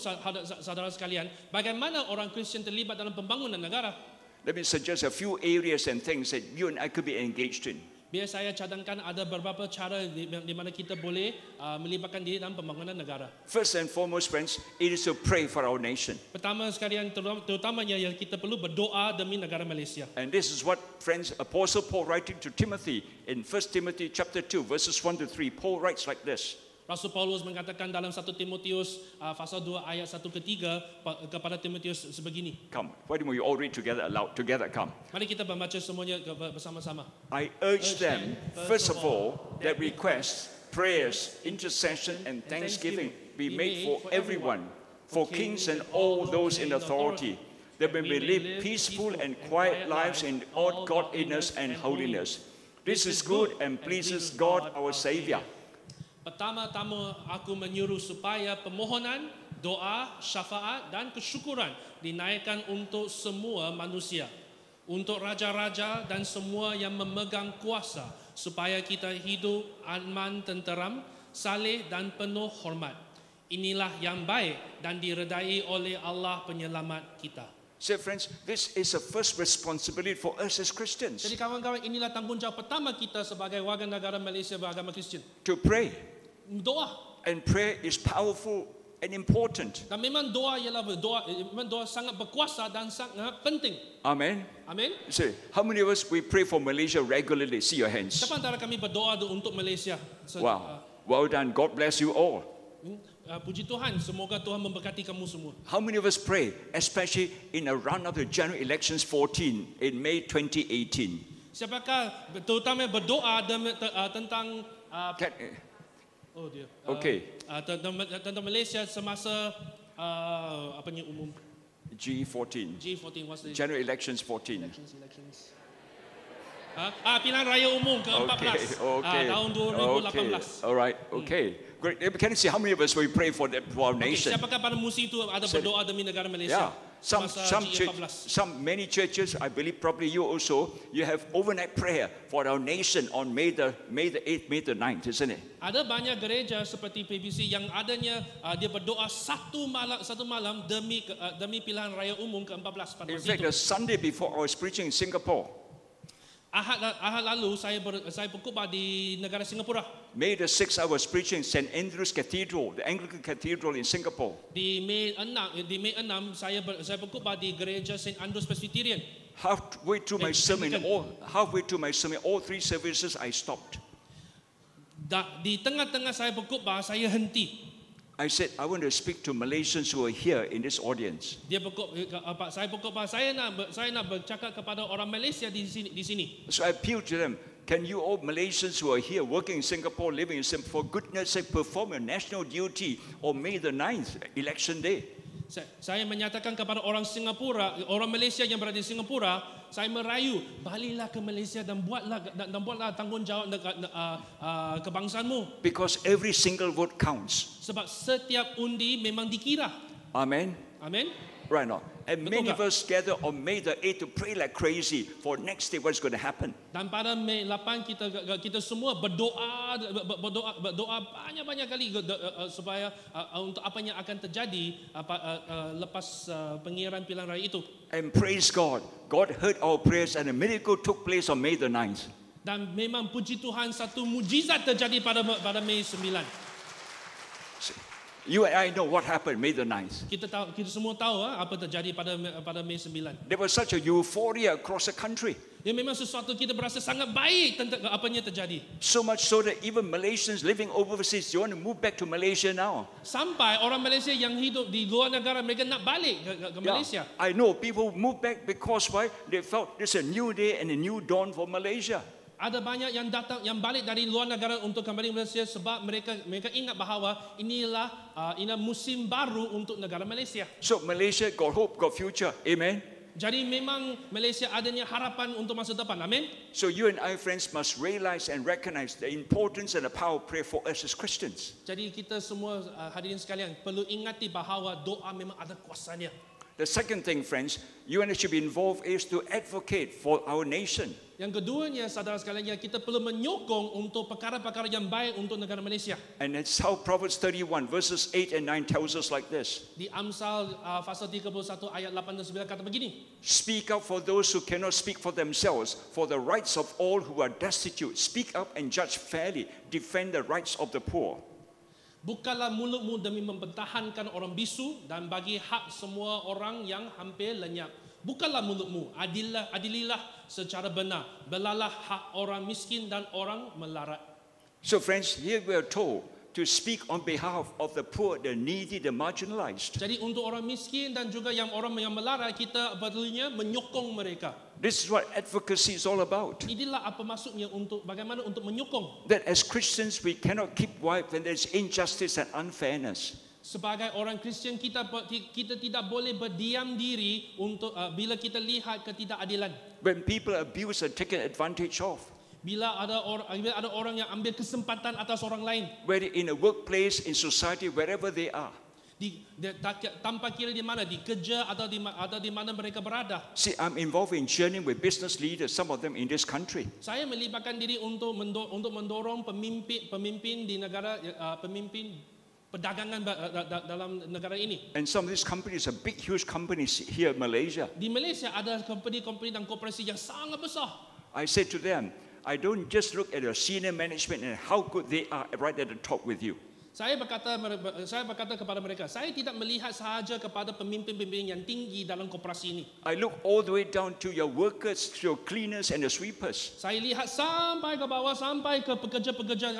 saudara sekalian, bagaimana orang Kristian terlibat dalam pembangunan negara? Let me suggest a few areas and things that you and I could be engaged in. Biar saya cadangkan ada beberapa cara di mana kita boleh melibatkan diri dalam pembangunan negara. First and foremost, friends, it is to pray for our nation. Pertama sekalian, terutamanya yang kita perlu berdoa demi negara Malaysia. And this is what, friends, Apostle Paul writing to Timothy in 1 Timothy chapter 2, verses 1 to 3, Paul writes like this. Rasul Paulus mengatakan dalam 1 Timotius pasal 2 ayat 1 ke 3 kepada Timotius sebegini. Come, why don't we all read together aloud? Together, come. Mari kita membaca semuanya bersama-sama. I urge them, first of all, that requests, prayers, intercession, and thanksgiving be made for everyone, for kings and all those in authority, that we may live peaceful and quiet lives in all godliness and holiness. This is good and pleases God our Savior. Pertama-tama aku menyuruh supaya permohonan, doa, syafaat dan kesyukuran dinaikkan untuk semua manusia, untuk raja-raja dan semua yang memegang kuasa, supaya kita hidup aman, tenteram, saleh dan penuh hormat. Inilah yang baik dan diredai oleh Allah penyelamat kita. So friends, this is a first responsibility for us as Christians, Jadi kawan-kawan, inilah tanggungjawab pertama kita sebagai warga negara Malaysia beragama Kristian. to pray. Doa. And prayer is powerful and important. Dan memang doa ialah memang doa sangat berkuasa dan sangat penting. Amen. Amin. So, how many of us we pray for Malaysia regularly? See your hands. Siapa antara kami berdoa untuk Malaysia? Wow. Well done. God bless you all. Puji Tuhan, semoga Tuhan memberkati kamu semua. How many of us pray, especially in a run of the general elections 14 in May 2018? Siapakah terutama berdoa tentang oh dia. Okay. Tentang Malaysia semasa apanya umum G14. G14 what's the General elections 14. elections. Pilihan raya umum ke-14 tahun 2018. All right. Okay. Great. Can you see how many of us we pray for our nation? Siapakah pada musim itu ada berdoa demi negara Malaysia? Yeah. Many churches, I believe probably you also, you have overnight prayer for our nation on May the 8th, May the 9th, isn't it? Ada banyak gereja seperti PBC yang adanya dia berdoa satu malam demi pilihan raya umum ke-14 pada In masa fact, itu. the Sunday before I was preaching in Singapore, Ahad lalu saya berkhutbah di negara Singapura. May the 6th I was preaching in St. Andrew's Cathedral, the Anglican Cathedral in Singapore. Di Mei 6 saya berkhutbah di gereja St. Andrews Presbyterian. Halfway through my sermon, all three services I stopped. Di tengah-tengah saya berkhutbah, saya henti. I said, I want to speak to Malaysians who are here in this audience. Saya berkhutbah, saya nak bercakap kepada orang Malaysia di sini. So I appealed to them, can you all Malaysians who are here working in Singapore, living in Singapore, for goodness sake perform your national duty on May the 9th, election day? Saya menyatakan kepada orang Singapura, orang Malaysia yang berada di Singapura, saya merayu, baliklah ke Malaysia dan buatlah tanggungjawab kebangsaanmu. Because every single vote counts. Sebab setiap undi memang dikira. Amen. Amin. Right now. And Betul many tak? of us gather on May the 8th to pray like crazy for next day what's going to happen. Dan pada Mei 8 kita semua berdoa banyak-banyak kali supaya untuk apa yang akan terjadi lepas pengiraan pilihan raya itu. And praise God. God heard our prayers and a miracle took place on May the 9th. Dan memang puji Tuhan satu mujizat terjadi pada Mei 9. You and I know what happened May the 9th. Kita semua tahu apa terjadi pada Mei 9. There was such a euphoria across the country. Dia memang sesuatu kita berasa sangat baik tentang apa yang terjadi. So much so that even Malaysians living overseas, you want to move back to Malaysia now. Sampai orang Malaysia yang hidup di luar negara mereka nak balik ke Malaysia. I know people move back because why? They felt there's a new day and a new dawn for Malaysia. Ada banyak yang balik dari luar negara untuk kembali ke Malaysia sebab mereka ingat bahawa inilah musim baru untuk negara Malaysia. So Malaysia got hope, got future. Amen. Jadi memang Malaysia adanya harapan untuk masa depan. Amin. So you and I, friends, must realize and recognize the importance and the power of prayer for us as Christians. Jadi kita semua hadirin sekalian perlu ingati bahawa doa memang ada kuasanya. The second thing, friends, you and I should be involved is to advocate for our nation. Yang keduanya, saudara sekalian, kita perlu menyokong untuk perkara-perkara yang baik untuk negara Malaysia. And that's how Proverbs 31 verses 8 and 9 tells us like this. Di Amsal pasal 31 ayat 8 dan 9 kata begini. Speak up for those who cannot speak for themselves, for the rights of all who are destitute. Speak up and judge fairly. Defend the rights of the poor. Bukalah mulutmu demi mempertahankan orang bisu dan bagi hak semua orang yang hampir lenyap. Bukalah mulutmu, adililah secara benar. Belalah hak orang miskin dan orang melarat. So friends, here we are told to speak on behalf of the poor, the needy, the marginalized. Jadi untuk orang miskin dan juga orang yang melarat, kita perlunya menyokong mereka. This is what advocacy is all about. Inilah apa maksudnya bagaimana untuk menyokong. That as Christians we cannot keep quiet when there's injustice and unfairness. Sebagai orang Kristian kita tidak boleh berdiam diri untuk bila kita lihat ketidakadilan. When people abuse and taken advantage of. Bila ada orang yang ambil kesempatan atas orang lain. Whether in a workplace, in society, wherever they are. Tanpa kira di mana, di kerja atau di mana mereka berada. See, I'm involved in journeying with business leaders, some of them in this country. Saya melibatkan diri untuk mendorong pemimpin di negara, pemimpin perdagangan dalam negara ini. And some of these companies are big, huge companies here in Malaysia. Di Malaysia ada company dan koperasi yang sangat besar. I said to them, I don't just look at your senior management and how good they are right at the top with you. Saya berkata kepada mereka, saya tidak melihat sahaja kepada pemimpin-pemimpin yang tinggi dalam koperasi ini. I look all the way down to your workers, to your cleaners and your sweepers. Saya lihat sampai ke bawah, sampai ke pekerja-pekerja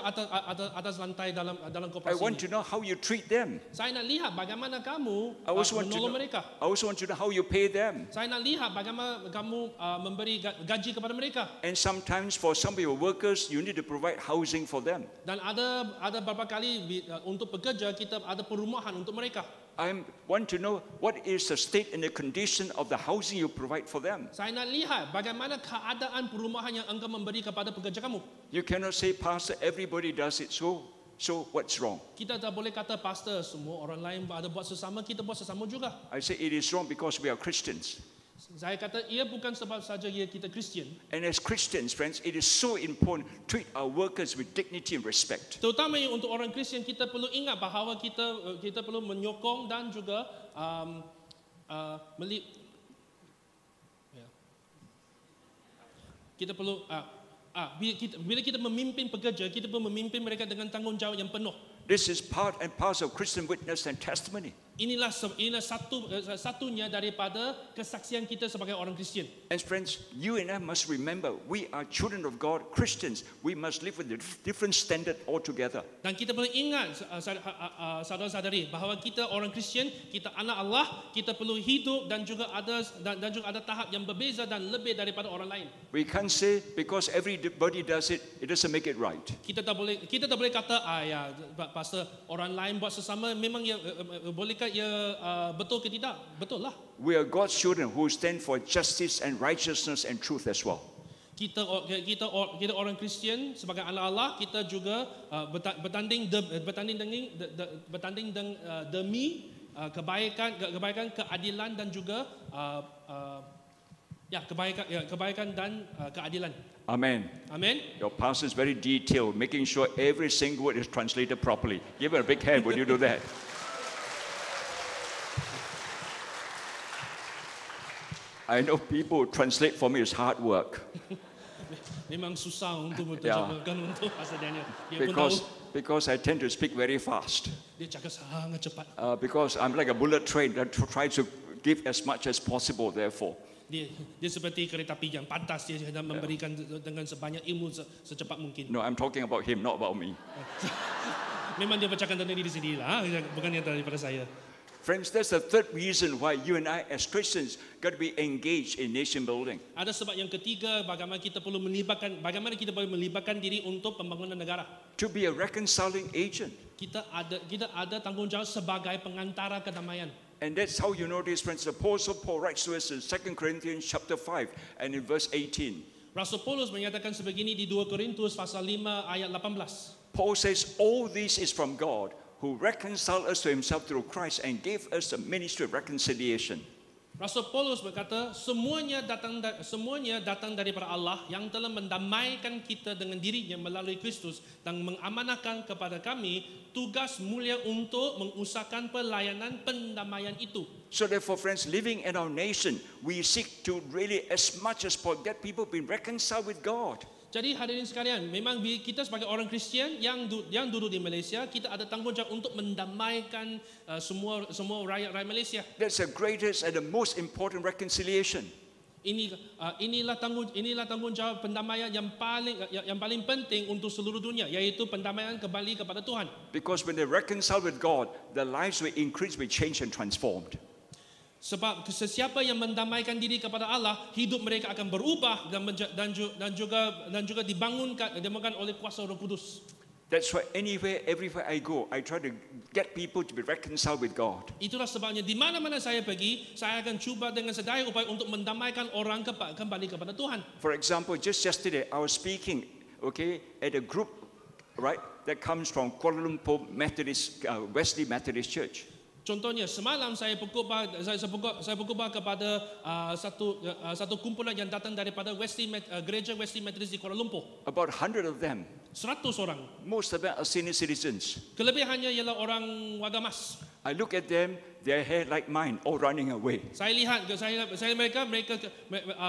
atas lantai dalam I koperasi want ini. to know how you treat them. Saya nak lihat bagaimana kamu I also want to menolong know, mereka. I also want to know how you pay them. Saya nak lihat bagaimana kamu memberi gaji kepada mereka. And sometimes for some of your workers, you need to provide housing for them. Dan ada beberapa kali untuk pekerja kita ada perumahan untuk mereka. I want to know what is the state and the condition of the housing you provide for them. Saya nak lihat bagaimana keadaan perumahan yang engkau memberi kepada pekerja kamu. You cannot say, Pastor, everybody does it, so what's wrong? Kita tak boleh kata pastor semua orang lain ada buat sesama, kita buat sesama juga. I say it is wrong because we are Christians. Saya kata ia bukan sebab saja kita Kristian. And as Christians, friends, it is so important to treat our workers with dignity and respect. Terutama untuk orang Kristian, kita perlu ingat bahawa kita perlu menyokong dan juga kita perlu bila kita memimpin pekerja, kita perlu memimpin mereka dengan tanggungjawab yang penuh. This is part and parcel of Christian witness and testimony. Inilah satunya daripada kesaksian kita sebagai orang Kristian. And friends, you and I must remember, we are children of God, Christians. We must live with a different standard altogether. Dan kita perlu ingat saudara-saudari bahawa kita orang Kristian, kita anak Allah, kita perlu hidup dan juga ada tahap yang berbeza dan lebih daripada orang lain. We can't say because everybody does it, it doesn't make it right. Kita tak boleh kata ya pastor orang lain buat sesama memang bolehkah ia betul ke tidak? Betul lah. We are God's children who stand for justice and righteousness and truth as well. Kita orang Kristian sebagai anak Allah, kita juga bertanding demi kebaikan, keadilan dan juga kebaikan dan keadilan. Amen. Amen. Your pastor is very detailed, making sure every single word is translated properly. Give her a big hand when you do that. I know people translate for me is hard work. Memang susah untuk menterjemahkan untuk Pastor Daniel. Dia pun tahu. Because I tend to speak very fast. Dia cakap sangat cepat. Because I'm like a bullet train that tries to give as much as possible, therefore. Dia seperti kereta api yang pantas, dia hendak memberikan dengan sebanyak ilmu secepat mungkin. No, I'm talking about him, not about me. Memang dia bercakap tentang diri sendiri lah, bukan yang daripada saya. Friends, that's the third reason why you and I as Christians got to be engaged in nation building. Ada sebab yang ketiga bagaimana kita perlu melibatkan diri untuk pembangunan negara. To be a reconciling agent. Kita ada tanggungjawab sebagai pengantara kedamaian. And that's how you notice, friends, the Apostle Paul writes to us in 2 Corinthians chapter 5 and in verse 18. Rasul Paulus menyatakan sebegini di 2 Korintus pasal 5 ayat 18. Paul says, all this is from God, who reconciled us to himself through Christ and gave us the ministry of reconciliation. Rasul Paulus berkata, semuanya datang daripada Allah yang telah mendamaikan kita dengan dirinya melalui Kristus dan mengamanahkan kepada kami tugas mulia untuk mengusahakan pelayanan pendamaian itu. So therefore, friends, living in our nation, we seek to really, as much as possible, get people being reconciled with God. Jadi hadirin sekalian, memang kita sebagai orang Kristian yang duduk di Malaysia, kita ada tanggungjawab untuk mendamaikan semua rakyat Malaysia. That's the greatest and the most important reconciliation. Inilah tanggungjawab pendamaian yang paling penting untuk seluruh dunia, yaitu pendamaian kembali kepada Tuhan. Because when they reconcile with God, their lives will increase, will change and transformed. Sebab sesiapa yang mendamaikan diri kepada Allah, hidup mereka akan berubah dan juga dibangunkan oleh kuasa Roh Kudus. That's why everywhere I go, I try to get people to be reconciled with God. Itulah sebabnya di mana-mana saya pergi, saya akan cuba dengan sedaya upaya untuk mendamaikan orang kembali kepada Tuhan. For example, just yesterday I was speaking, at a group, right, that comes from Kuala Lumpur Methodist, Wesley Methodist Church. Contohnya semalam saya berkhutbah kepada satu kumpulan yang datang daripada Gereja Wesley Methodist di Kuala Lumpur. About 100 of them. 100 orang. Most of them are senior citizens. Kelebihannya ialah orang warga emas. I look at them, their hair like mine, all running away. Saya lihat mereka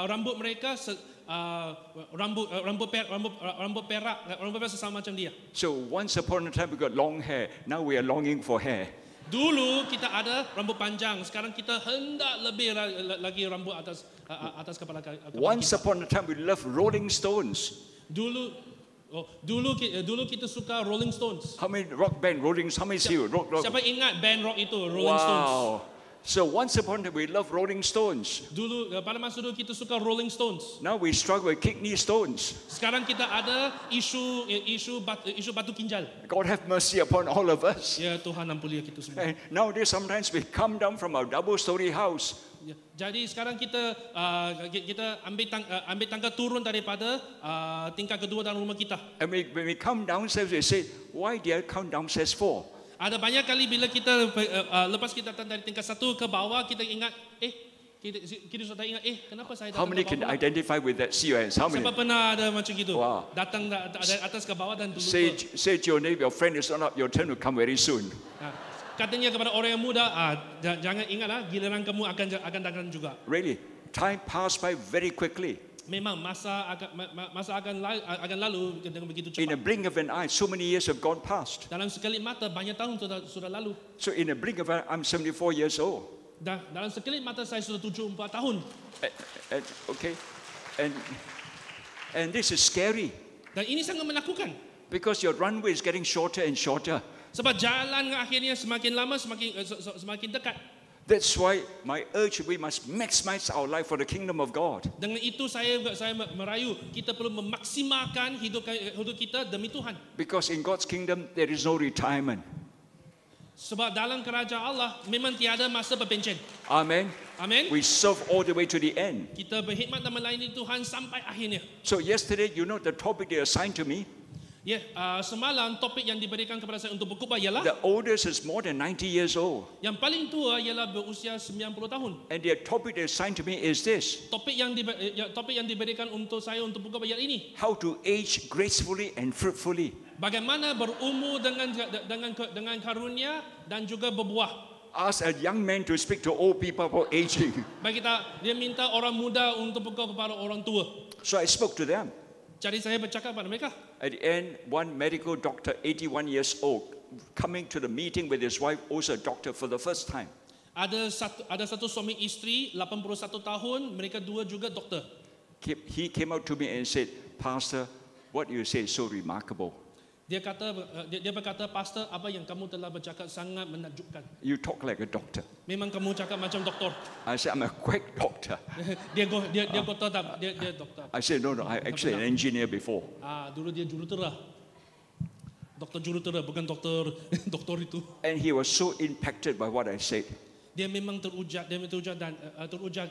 rambut mereka rambut perak sesama macam dia. So once upon a time we got long hair. Now we are longing for hair. Dulu kita ada rambut panjang, sekarang kita hendak lebih lagi rambut atas kepala Once kita. upon a time we loved Rolling Stones. Dulu kita suka Rolling Stones. How many rock band Rolling? How many see rock? Siapa ingat band rock itu, Rolling Stones? Wow. So once upon a time we loved Rolling Stones. Dulu pada masa dulu kita suka Rolling Stones. Now we struggle with kidney stones. Sekarang kita ada isu batu ginjal. God have mercy upon all of us. Ya Tuhan ampuni kita semua. And nowadays sometimes we come down from our double-story house. Ya, jadi sekarang kita ambil tangga turun daripada tingkat kedua dalam rumah kita. And when we come downstairs, we say, why did I come downstairs for? Ada banyak kali bila kita lepas kita datang dari tingkat 1 ke bawah, kita ingat kita sudah ingat kenapa saya How datang many ke can bawah? identify with that? See your hands. How many? Siapa pernah ada macam gitu? Wow. Datang dari atas ke bawah dan dulu. Say to your neighbor, your friend is not up. Your turn will come very soon. Katanya kepada orang yang muda, jangan ingatlah giliran kamu akan datang juga. Really, time passed by very quickly. Memang masa akan lalu dengan begitu In a cepat. blink of an eye, so many years have gone past. Dalam sekelip mata banyak tahun sudah lalu. So in a blink of an eye, I'm 74 years old. Dalam sekelip mata saya sudah 74 tahun. Okay, and this is scary Dan ini sangat menakutkan. because your runway is getting shorter and shorter. Sebab jalan akhirnya semakin lama semakin dekat. That's why my urge, we must maximize our life for the kingdom of God. Dengan itu saya merayu kita perlu memaksimalkan hidup kita demi Tuhan. Because in God's kingdom, there is no retirement. Sebab dalam kerajaan Allah memang tiada masa berpencen. Amen. Amin. We serve all the way to the end. Kita berkhidmat dan melayani Tuhan sampai akhirnya. So yesterday, you know the topic they assigned to me? Ya, semalam topik yang diberikan kepada saya untuk berkhutbah ialah The oldest is more than 90 years old. yang paling tua ialah berusia 90 tahun. And the topic they assigned to me is this: Topik yang diberikan untuk saya untuk berkhutbah ialah ini. how to age gracefully and fruitfully. Bagaimana berumur dengan karunia dan juga berbuah. Ask a young man to speak to old people about aging. Dia minta orang muda untuk berkhutbah kepada orang tua. So I spoke to them. Jadi saya bercakap pada mereka. At the end, one medical doctor, 81 years old, coming to the meeting with his wife, also a doctor for the first time. Ada satu suami isteri 81 tahun, mereka dua juga doktor. He came out to me and said, Pastor, what you say is so remarkable. Dia berkata, Pastor, apa yang kamu telah bercakap sangat menakjubkan. You talk like a doctor. Memang kamu cakap macam doktor. I said, I'm a quack doctor. Dia doktor tak? Dia doktor. I said, no, I actually an engineer before. Dulu dia jurutera. Doktor jurutera, bukan doktor itu. And he was so impacted by what I said. Dia memang terujar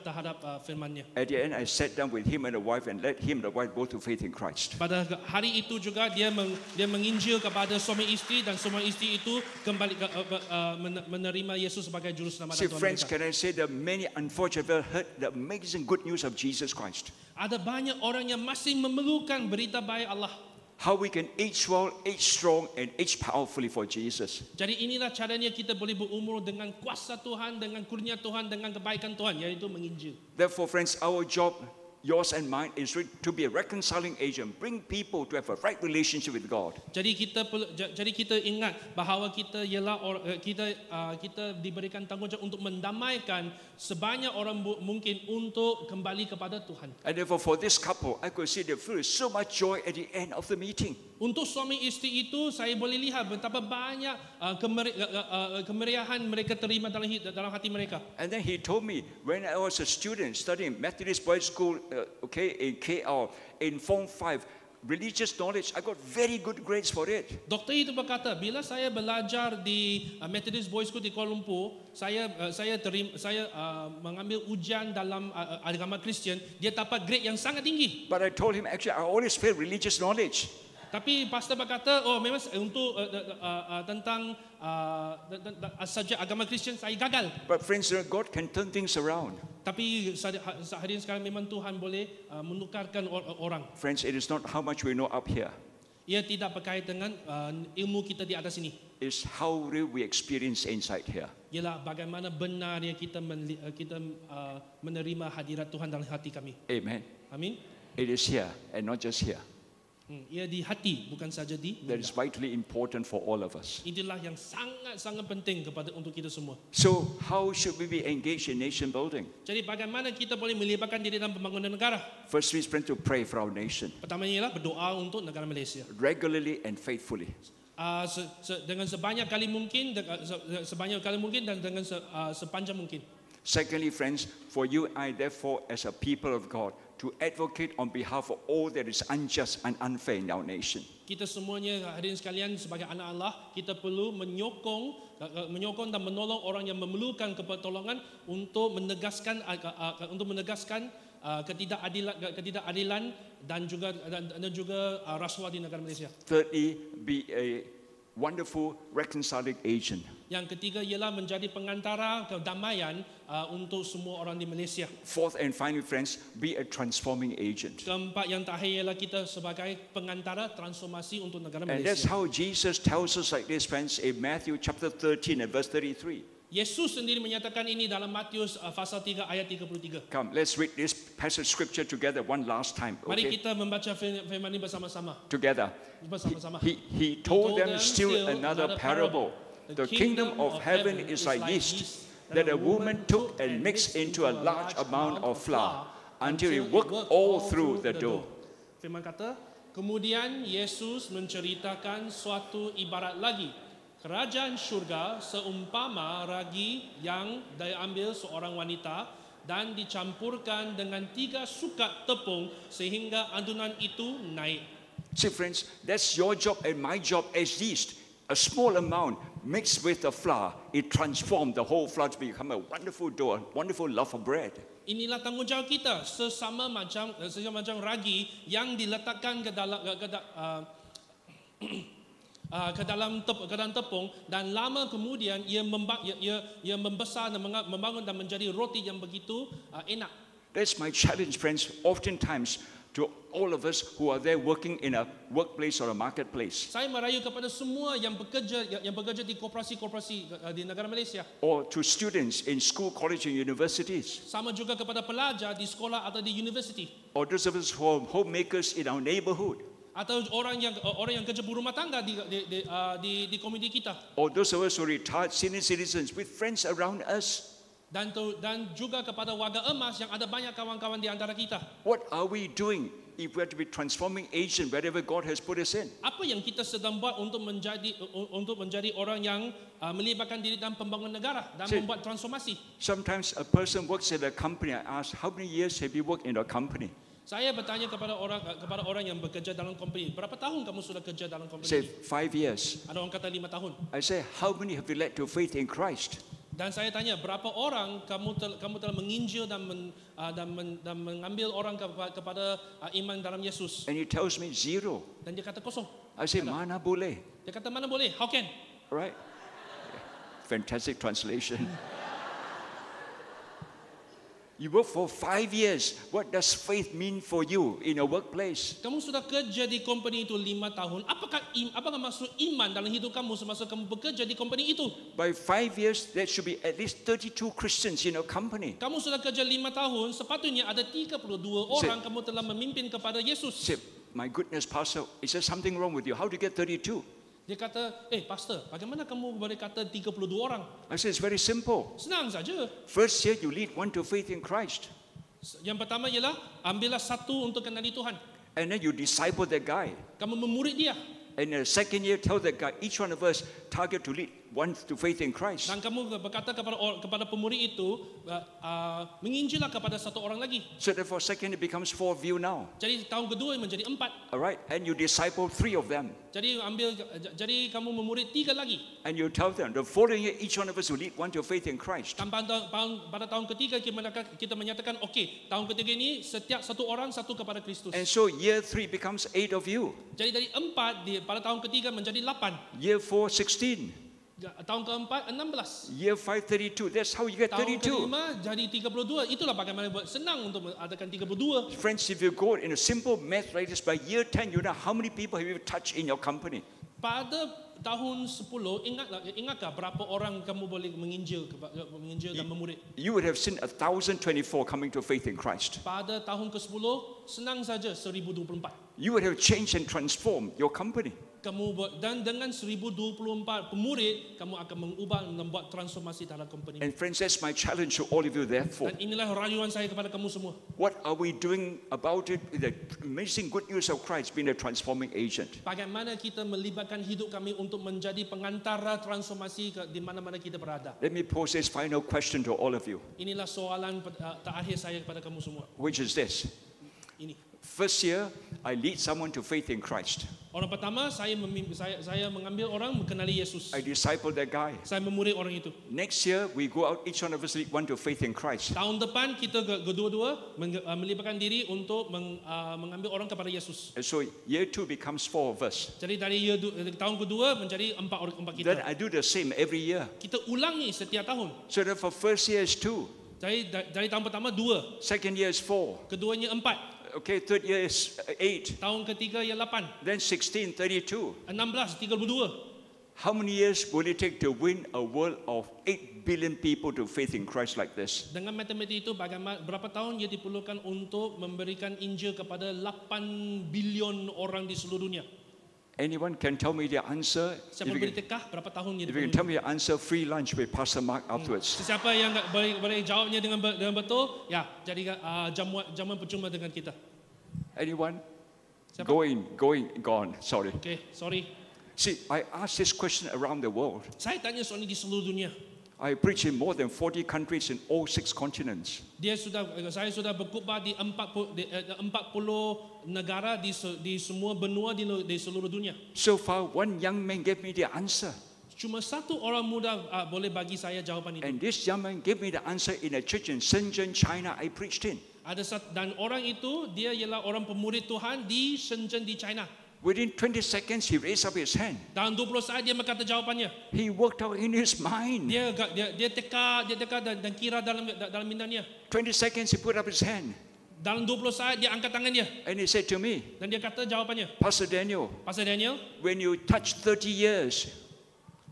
terhadap firman-Nya. At the end, I sat down with him and the wife and led him and the wife both to faith in Christ. Pada hari itu juga dia menginjil kepada suami isteri dan suami isteri itu kembali menerima Yesus sebagai juru selamat See, dan Tuhan friends, mereka. can I say that many unfortunately have heard the amazing good news of Jesus Christ? Ada banyak orang yang masih memerlukan berita baik Allah. How we can age well, age strong, and age powerfully for Jesus. Jadi inilah caranya kita boleh berumur dengan kuasa Tuhan, dengan kurnia Tuhan, dengan kebaikan Tuhan, yaitu menginjil. Therefore, friends, our job, yours and mine, is to be a reconciling agent, bring people to have a right relationship with God. Jadi kita ingat bahawa kita ialah kita diberikan tanggungjawab untuk mendamaikan sebanyak orang mungkin untuk kembali kepada Tuhan. And therefore, for this couple, I could see they feel so much joy at the end of the meeting. Untuk suami isteri itu saya boleh lihat betapa banyak kemeriahan mereka terima dalam hati mereka. And then he told me, when I was a student studying Methodist Boys School, in KL, in Form 5, religious knowledge, I got very good grades for it. Doktor itu berkata, bila saya belajar di Methodist Boys School di Kuala Lumpur, saya mengambil ujian dalam agama Kristian, dia dapat grade yang sangat tinggi. But I told him, actually, I always failed religious knowledge. Tapi pastor berkata, memang untuk tentang subjek agama Kristian saya gagal. But friends, God can turn things around. Tapi hari ini sekarang memang Tuhan boleh menukarkan orang. Friends, it is not how much we know up here. Ia tidak berkait dengan ilmu kita di atas ini. It's how real we experience inside here. Ialah bagaimana benar yang kita menerima hadirat Tuhan dalam hati kami. Amen. Amin. It is here and not just here. Ia di hati, bukan saja di That is vitally important for all of us. Inilah yang sangat-sangat penting untuk kita semua. So how should we be engaged in nation building? Jadi bagaimana kita boleh melibatkan diri dalam pembangunan negara? First, we spend to pray for our nation Pertamanya ialah berdoa untuk negara Malaysia. regularly and faithfully. Dengan sebanyak kali mungkin dan dengan sepanjang mungkin. Secondly, friends, for you and I, therefore, as a people of God, to advocate on behalf of all that is unjust and unfair in our nation. Kita semuanya hadirin sekalian sebagai anak Allah, kita perlu menyokong dan menolong orang yang memerlukan pertolongan untuk menegaskan ketidakadilan dan juga rasuah di negara Malaysia. Thirdly, be a wonderful reconciling agent. Yang ketiga ialah menjadi pengantara kedamaian untuk semua orang di Malaysia. Fourth and finally, friends, be a transforming agent. Keempat yang terakhir ialah kita sebagai pengantara transformasi untuk negara And that's Malaysia. how Jesus tells us like this, friends, in Matthew chapter 13 and verse 33. Yesus sendiri menyatakan ini dalam Matius pasal 3 ayat 33. Come, let's read this passage scripture together one last time. Mari Okay? kita membaca firman ini bersama-sama. Together. Bersama-sama. He told them still another parable. The kingdom of heaven is like yeast that a woman took and mixed into a large amount of flour until it worked all through the dough. Firman kata, kemudian Yesus menceritakan suatu ibarat lagi. Kerajaan syurga seumpama ragi yang diambil seorang wanita dan dicampurkan dengan 3 sukat tepung sehingga adunan itu naik. See, friends, that's your job and my job as yeast. A small amount mixed with the flour, it transformed the whole flour to become a wonderful dough, a wonderful loaf of bread. Inilah tanggungjawab kita, sesama macam ragi yang diletakkan ke dalam tepung dan lama kemudian ia membesar dan membangun dan menjadi roti yang begitu enak. That's my challenge, friends, oftentimes to all of us who are there working in a workplace or a marketplace, Saya merayu kepada semua yang bekerja di koperasi-koperasi di negara Malaysia. or to students in school, college, and universities, Sama juga kepada pelajar di sekolah atau di universiti. or those of us who are homemakers in our neighborhood, Atau orang yang kerja berumah tangga di komuniti kita. or those of us who are retired senior citizens with friends around us. Dan juga kepada warga emas yang ada banyak kawan-kawan di antara kita. What are we doing if we are to be transforming agent wherever God has put us in? Apa yang kita sedang buat untuk menjadi orang yang melibatkan diri dalam pembangunan negara dan See, membuat transformasi? Sometimes a person works at a company. I ask, how many years have you worked in a company? Saya bertanya kepada orang yang bekerja dalam company, berapa tahun kamu sudah kerja dalam company Say, ini? 5 years. Ada orang kata 5 tahun. I say, how many have you led to faith in Christ? Dan saya tanya, berapa orang kamu telah menginjil dan mengambil orang kepada iman dalam Yesus? And he tells me 0. Dan dia kata kosong. I say, mana boleh? Dia kata mana boleh? How can? Right? Fantastic translation. You work for 5 years. What does faith mean for you in a workplace? Kamu sudah kerja di company itu 5 tahun. Apakah maksud iman dalam hidup kamu semasa kamu bekerja di company itu? By 5 years, there should be at least 32 Christians in a company. Kamu sudah kerja 5 tahun, sepatutnya ada 32 orang kamu telah memimpin kepada Yesus. Say, my goodness, Pastor, is there something wrong with you? How do you get 32? Dia kata, pastor, bagaimana kamu boleh kata 32 orang? I say, it's very simple. Senang saja. First year, you lead one to faith in Christ. Yang pertama ialah ambillah satu untuk kenali Tuhan. And then you disciple that guy. Kamu memurid dia. And the second year, tell that guy, each one of us target to lead one to faith in Christ. Dan kamu berkata kepada pemurid itu, menginjillah kepada satu orang lagi. So therefore, second, it becomes 4 of you now. Jadi tahun kedua menjadi 4. All right? And you disciple 3 of them. Jadi kamu memurid 3 lagi. And you tell them, the following year, each one of us will lead one to faith in Christ. Dan pada tahun ketiga kita menyatakan, tahun ketiga ini setiap satu orang satu kepada Kristus. And so year 3 becomes 8 of you. Jadi dari 4 pada tahun ketiga menjadi 8. Year 4, 16. Tahun keempat 16. Year 5, 32. That's how you get Tahun 32. kelima jadi 32. Itulah bagaimana buat senang untuk mengadakan 32. Friends, if you go in a simple math like this, by year 10, you know how many people have you touched in your company? Pada tahun 10, ingatkah berapa orang kamu boleh menginjil dan memurid? You would have seen 1,024 coming to faith in Christ. Pada tahun ke-10, senang saja 1024. You would have changed and transformed your company. Kamu buat, dan dengan 1024 pemurid, kamu akan mengubah, membuat transformasi dalam company. And friends, that's my challenge to all of you therefore. Dan inilah rayuan saya kepada kamu semua. What are we doing about it? The amazing good news of Christ being a transforming agent. Bagaimana kita melibatkan hidup kami untuk menjadi pengantara transformasi di mana-mana kita berada. Let me pose this final question to all of you, Inilah soalan terakhir saya kepada kamu semua. which is this. Ini. First year, I lead someone to faith in Christ. Orang pertama, saya mengambil orang mengenali Yesus. I disciple that guy. Saya memurid orang itu. Next year, we go out, each one of us lead one to faith in Christ. Tahun depan kita kedua-dua melibatkan diri untuk mengambil orang kepada Yesus. And so year 2 becomes 4 of us. Jadi dari tahun kedua menjadi empat kita. Then I do the same every year. Kita ulangi setiap tahun. So that for first year is 2, Jadi dari tahun pertama 2, second year is 4, keduanya 4, okay, third year is 8, tahun ketiga ya 8, then 16, 32. 16, 32. How many years will it take to win a world of 8 billion people to faith in Christ like this? Dengan matematik itu berapa tahun ia diperlukan untuk memberikan Injil kepada 8 bilion orang di seluruh dunia? Anyone can tell me the answer? Siapa beri tekah berapa tahun ia If you can diperlukan? tell me the answer, free lunch with Pastor Mark afterwards. Sesiapa yang boleh jawabnya dengan betul, ya jadi jamuan percuma dengan kita. Anyone? Siapa? Gone. Sorry. Okay, sorry. See, I ask this question around the world. Saya tanya soal ini di seluruh dunia. I preach in more than 40 countries in all 6 continents. Saya sudah berkhotbah di 40 negara di semua benua di seluruh dunia. So far, one young man gave me the answer. Cuma satu orang muda boleh bagi saya jawapan itu. And this young man gave me the answer in a church in Shenzhen, China I preached in. Dan orang itu dia ialah orang pemurid Tuhan di Shenzhen di China. Within 20 seconds, he raised up his hand. Dalam 20 saat dia berkata jawapannya. He worked out in his mind. Dia teka dan kira dalam minanya. 20 seconds, he put up his hand. Dalam 20 saat dia angkat tangannya. And he said to me, Dan dia kata jawapannya. Pastor Daniel, when you touch 30 years,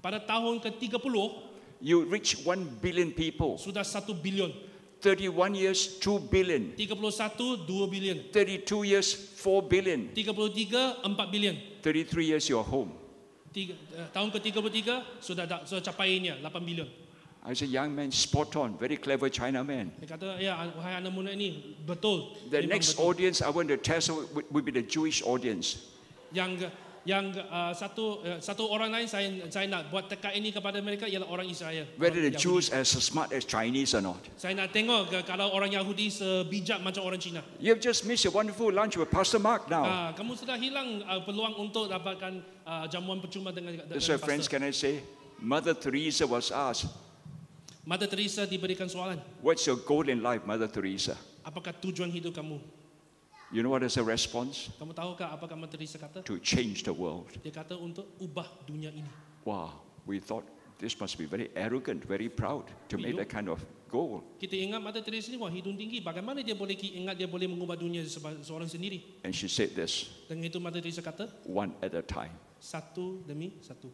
pada tahun ke-30 you reach 1 billion people. sudah 1 bilion. 31 years, 2 billion. 31 2 bilion. 32 years, 4 billion. 33 4 bilion. 33 years, you're home. Tahun ke-33 sudah capainya 8 bilion. I said, young man, spot on, very clever China man. Dia kata, ya wahai anak muda ini betul. The Memang next betul. audience I want to test will be the Jewish audience. Yang satu orang lain saya nak buat teka ini kepada mereka ialah orang Israel. Whether the Orang Jews Yahudi. are as smart as Chinese or not. Saya nak tengok kalau orang Yahudi sebijak macam orang Cina. You have just missed a wonderful lunch with Pastor Mark now. Kamu sudah hilang peluang untuk dapatkan jamuan percuma dengan So friends, pastor. can I say, Mother Teresa was asked, Mother Teresa diberikan soalan, what's your goal in life, Mother Teresa? apakah tujuan hidup kamu? You know what is her response? Kamu tahukah apa Mother Teresa kata? To change the world. Dia kata untuk ubah dunia ini. Wow, we thought this must be very arrogant, very proud to make that kind of goal. Kita ingat Mother Teresa ini hidung tinggi. Bagaimana dia boleh mengubah dunia seorang sendiri? And she said this, Dengan itu Mother Teresa kata, one at a time. satu demi satu.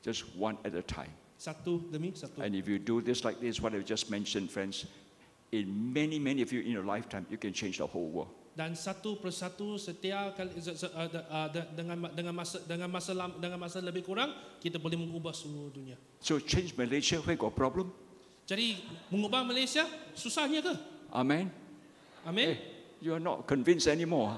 Just one at a time. Satu demi satu. And if you do this like this, what I just mentioned, friends, in many of you in your lifetime, you can change the whole world. Dan satu persatu setiap kali dengan masa lebih kurang kita boleh mengubah seluruh dunia. So change Malaysia, where got problem? Jadi mengubah Malaysia susahnya ke? Amen. Amin. You are not convinced anymore.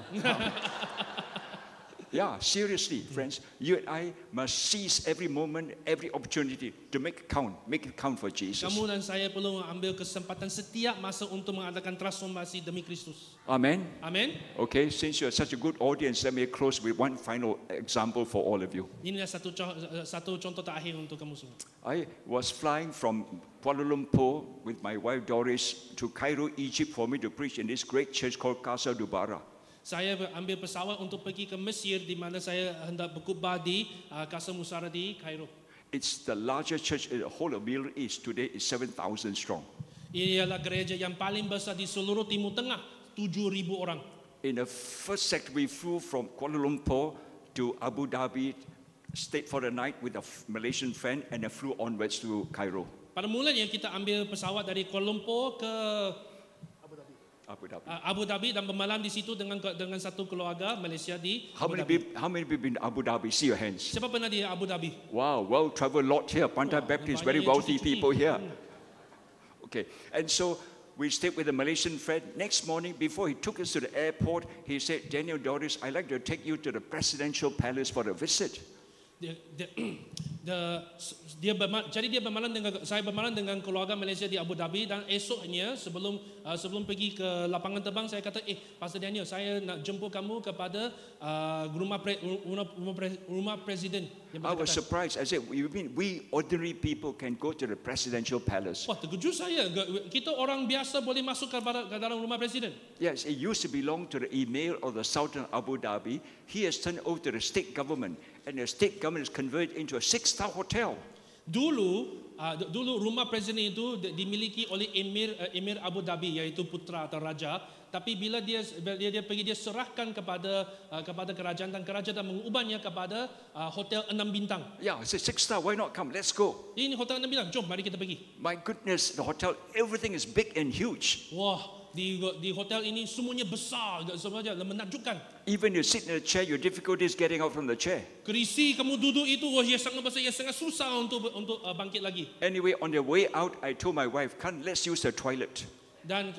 Yeah, seriously, friends, you and I must seize every moment, every opportunity to make it count for Jesus. Kamu dan saya perlu mengambil kesempatan setiap masa untuk mengadakan transformasi demi Kristus. Amen. Amin. Okay, since you are such a good audience, let me close with one final example for all of you. Inilah satu contoh terakhir untuk kamu semua. I was flying from Kuala Lumpur with my wife Doris to Cairo, Egypt for me to preach in this great church called Casa Dubara. Saya ambil pesawat untuk pergi ke Mesir di mana saya hendak berkhutbah di Casa Musara di Kairo. It's the largest church in the whole of Middle East. Today is 7,000 strong. Ialah gereja yang paling besar di seluruh Timur Tengah, 7,000 orang. In the first sector, we flew from Kuala Lumpur to Abu Dhabi, stayed for the night with a Malaysian friend, and then flew onwards to Cairo. Pada mulanya kita ambil pesawat dari Kuala Lumpur ke Abu Dhabi dan bermalam di situ dengan satu keluarga Malaysia di How Abu many Dhabi. people, how many people been to Abu Dhabi? See your hands. Siapa pernah di Abu Dhabi? Wow, well-traveled lot here. Pantai Baptist, very banyak wealthy cuti-cuti. people here. Okay, and so we stayed with a Malaysian friend. Next morning, before he took us to the airport, he said, Daniel Doris, I'd like to take you to the presidential palace for a visit. Jadi saya bermalam dengan keluarga Malaysia di Abu Dhabi, dan esoknya sebelum pergi ke lapangan terbang, saya kata, Pastor Daniel, saya nak jemput kamu kepada rumah presiden yang I was berdekatan. surprised. I said, you mean we ordinary people can go to the presidential palace? Wah, terkejut saya. Kita orang biasa boleh masuk ke dalam rumah presiden. Yes, it used to belong to the Emir of the Sultan of Abu Dhabi. He has turned over to the state government, and the state government is converted into a 6-star hotel. Dulu rumah presiden itu dimiliki oleh Emir Abu Dhabi, iaitu putra atau raja. Tapi bila dia serahkan kepada kerajaan, dan kerajaan mengubahnya kepada hotel 6 bintang. Yeah, I said 6-star. Why not come? Let's go. Ini hotel 6 bintang. Jom, mari kita pergi. My goodness, the hotel, everything is big and huge. Wah, di hotel ini semuanya besar, semuanya menakjubkan. Even you sit in a chair, your difficulty is getting out from the chair. Kerisi kamu duduk itu, wah, ia sangat besar, ia sangat susah untuk bangkit lagi. Anyway, on the way out, I told my wife, let's use the toilet. Dan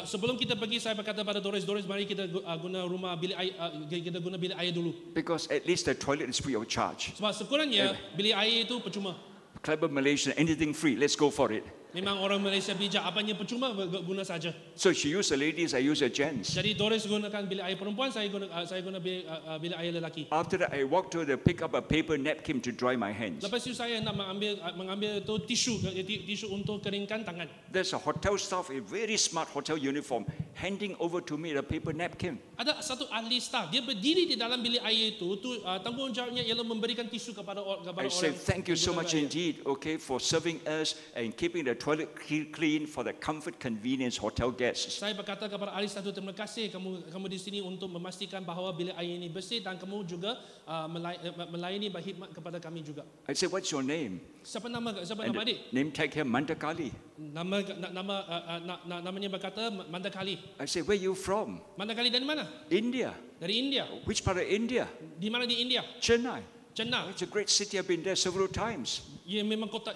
sebelum kita pergi, saya berkata pada Doris, mari kita guna bilik air dulu. Because at least the toilet is free of charge. Sebab sekurangnya bilik air itu percuma. Clever Malaysian, anything free, let's go for it. Memang orang Malaysia bijak, apanya percuma guna saja. So she used the ladies, I used the gents. Jadi Doris gunakan bilik air perempuan, saya guna bilik air lelaki. After that, I walked to pick up a paper napkin to dry my hands. Lepas itu saya nak mengambil itu tisu untuk keringkan tangan. There's a hotel staff, a very smart hotel uniform, handing over to me the paper napkin. Ada satu ahli staf, dia berdiri di dalam bilik air itu, tanggungjawabnya ialah memberikan tisu kepada I orang. said, thank you so yang much guna air. indeed, okay, for serving us and keeping the toilet clean for the comfort, convenience hotel guests. Saya berkata kepada ahli staf itu, terima kasih kamu di sini untuk memastikan bahawa bilik air ini bersih, dan kamu juga melayani berkhidmat kepada kami juga. I said, what's your name? Siapa nama And adik? the name tag here, Mandakali. Namanya berkata Mandakali. I said, where you from? Mandakali dari mana? India. Dari India. Which part of India? Di mana di India? Chennai. Chennai. It's a great city. I've been there several times. Ia memang kota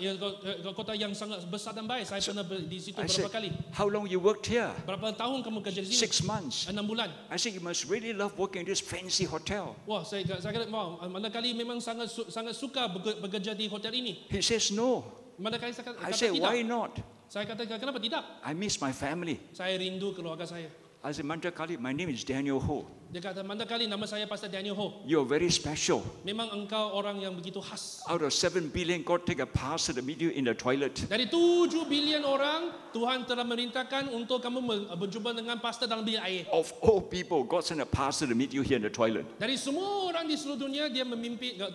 yang sangat besar dan baik. Saya pernah di situ I beberapa said, kali. how long you worked here? Berapa tahun kamu kerja di sini? 6 months. 6 bulan. I said, you must really love working in this fancy hotel. Wah, saya kata, wow, Mandakali memang sangat suka bekerja di hotel ini. He says, no. Mandakali saya kata I said, tidak. why not? Saya kata, kenapa tidak? I miss my family. Saya rindu keluarga saya. I said, Mandakali, my name is Daniel Ho. Dia kata, Mandakali, nama saya Pastor Daniel Ho. You're very special. Memang engkau orang yang begitu khas. Out of 7 billion, God take a pastor to meet you in the toilet. Dari 7 bilion orang, Tuhan telah merintahkan untuk kamu berjumpa dengan pastor dalam bilik air. Of all people, God sent a pastor to meet you here in the toilet. Dari semua orang di seluruh dunia, dia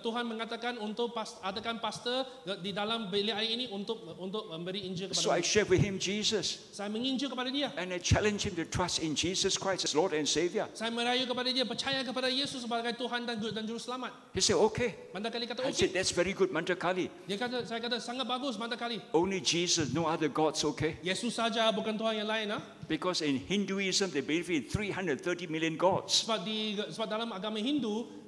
Tuhan mengatakan untuk adakan pastor di dalam bilik air ini untuk memberi Injil So I kepada shared with him Jesus. saya menginjil kepada dia. And I challenged him to trust in Jesus Christ as Lord and Savior. Saya merayu kepada dia, percaya kepada Yesus sebagai Tuhan dan Juru Selamat. He said, okay. Mandakali kata I said, okey. that's very good, Mandakali. Saya kata sangat bagus Mandakali. Only Jesus, no other gods, okay? Yesus saja, bukan Tuhan yang lain. Because in Hinduism, they believe in 330 million gods. Sebab dalam agama Hindu,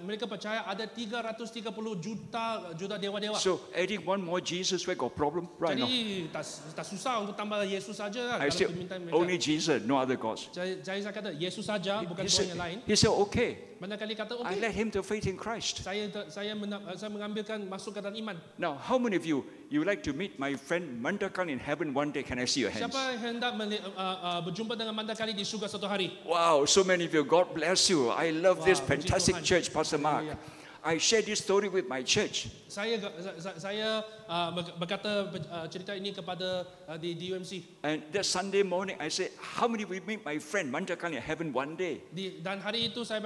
mereka percaya ada 330 juta dewa-dewa. So adding one more Jesus, we got problem right now. Jadi tak susah untuk tambah Yesus saja I dalam said, permintaan mereka. only Jesus, no other gods. Jadi saya kata Yesus saja, bukan He Tuhan yang lain. said, okay. Mandakali kata I okey. led him to faith in Christ. Saya mengambilkan masuk ke dalam iman. Now, how many of you would like to meet my friend Mandakal in heaven one day? Can I see your hands? Siapa yang hendak berjumpa dengan Mandakali di surga suatu hari? Wow, so many of you. God bless you. I love this Wow, puji fantastic Tuhan. church, Pastor Mark. Haleluya. I share this story with my church. Saya berkata cerita ini kepada di UMC. And that Sunday morning, I said, how many will meet my friend Mandakali in heaven one day? Dan hari itu saya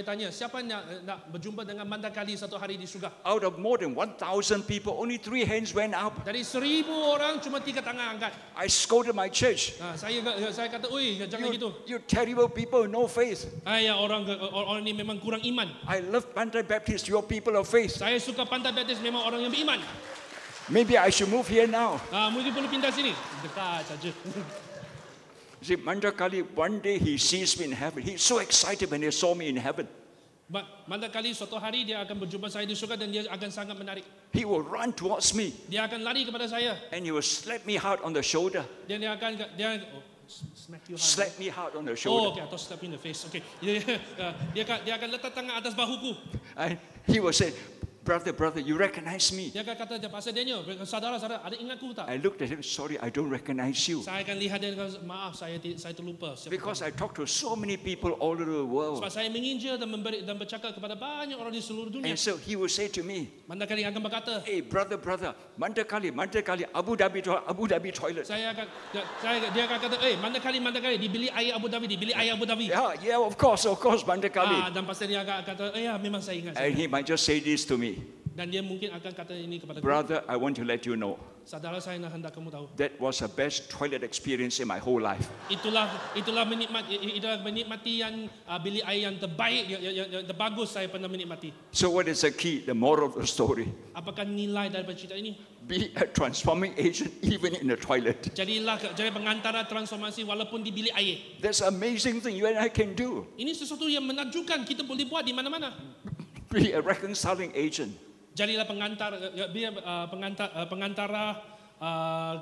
tanya, siapa yang nak berjumpa dengan Mandakali satu hari di surga? Out of more than 1,000 people, only 3 hands went up. Dari 1,000 orang cuma 3 tangan angkat. I scolded my church. Saya kata, oi, jangan gitu. You terrible people, no faith. Orang ini memang kurang iman. I love Pantai Baptist, your people of faith. Saya suka Pantai Baptist, memang orang yang beriman. Maybe I should move here now. Mungkin perlu pindah sini. Dekat saja. See, Mandakali, one day he sees me in heaven. He's so excited when he saw me in heaven. Mandakali suatu hari dia akan berjumpa saya di surga dan dia akan sangat menarik. He will run towards me. Dia akan lari kepada saya. And he will slap me hard on the shoulder. Dan dia akan smack you hard. Slap me hard on the Oh, shoulder. okay, atau slap in the face. Okay. Dia akan letak tangan atas bahuku. And he will say, brother, you recognize me? Dia akan kata, Pastor Daniel, saudara, ada ingatku tak? I looked at him, sorry, I don't recognize you. Saya akan lihat dia, maaf, saya terlupa. Because I talk to so many people all over the world. Sebab saya menginjil dan bercakap kepada banyak orang di seluruh dunia. And so he will say to me, Mandakali akan berkata, hey, brother, Mandakali, Abu Dhabi toilet. Dia akan kata, Mandakali, di bilik air Abu Dhabi. Yeah, of course, Mandakali. Dan Pastor dia akan kata, ya, memang saya ingat. And he might just say this to me. Dan dia mungkin akan kata ini kepada Brother, I want to let you know. Saudara, saya nak hendak kamu tahu. That was the best toilet experience in my whole life. Itulah menikmati yang bilik air yang terbaik, yang terbagus saya pernah menikmati. So what is the key, the moral of the story? Apakah nilai daripada cerita ini? Be a transforming agent even in the toilet. Jadi pengantara transformasi walaupun di bilik air. That's an amazing thing you and I can do. Ini sesuatu yang menakjubkan, kita boleh buat di mana-mana. Be a reconciling agent. Jadilah pengantara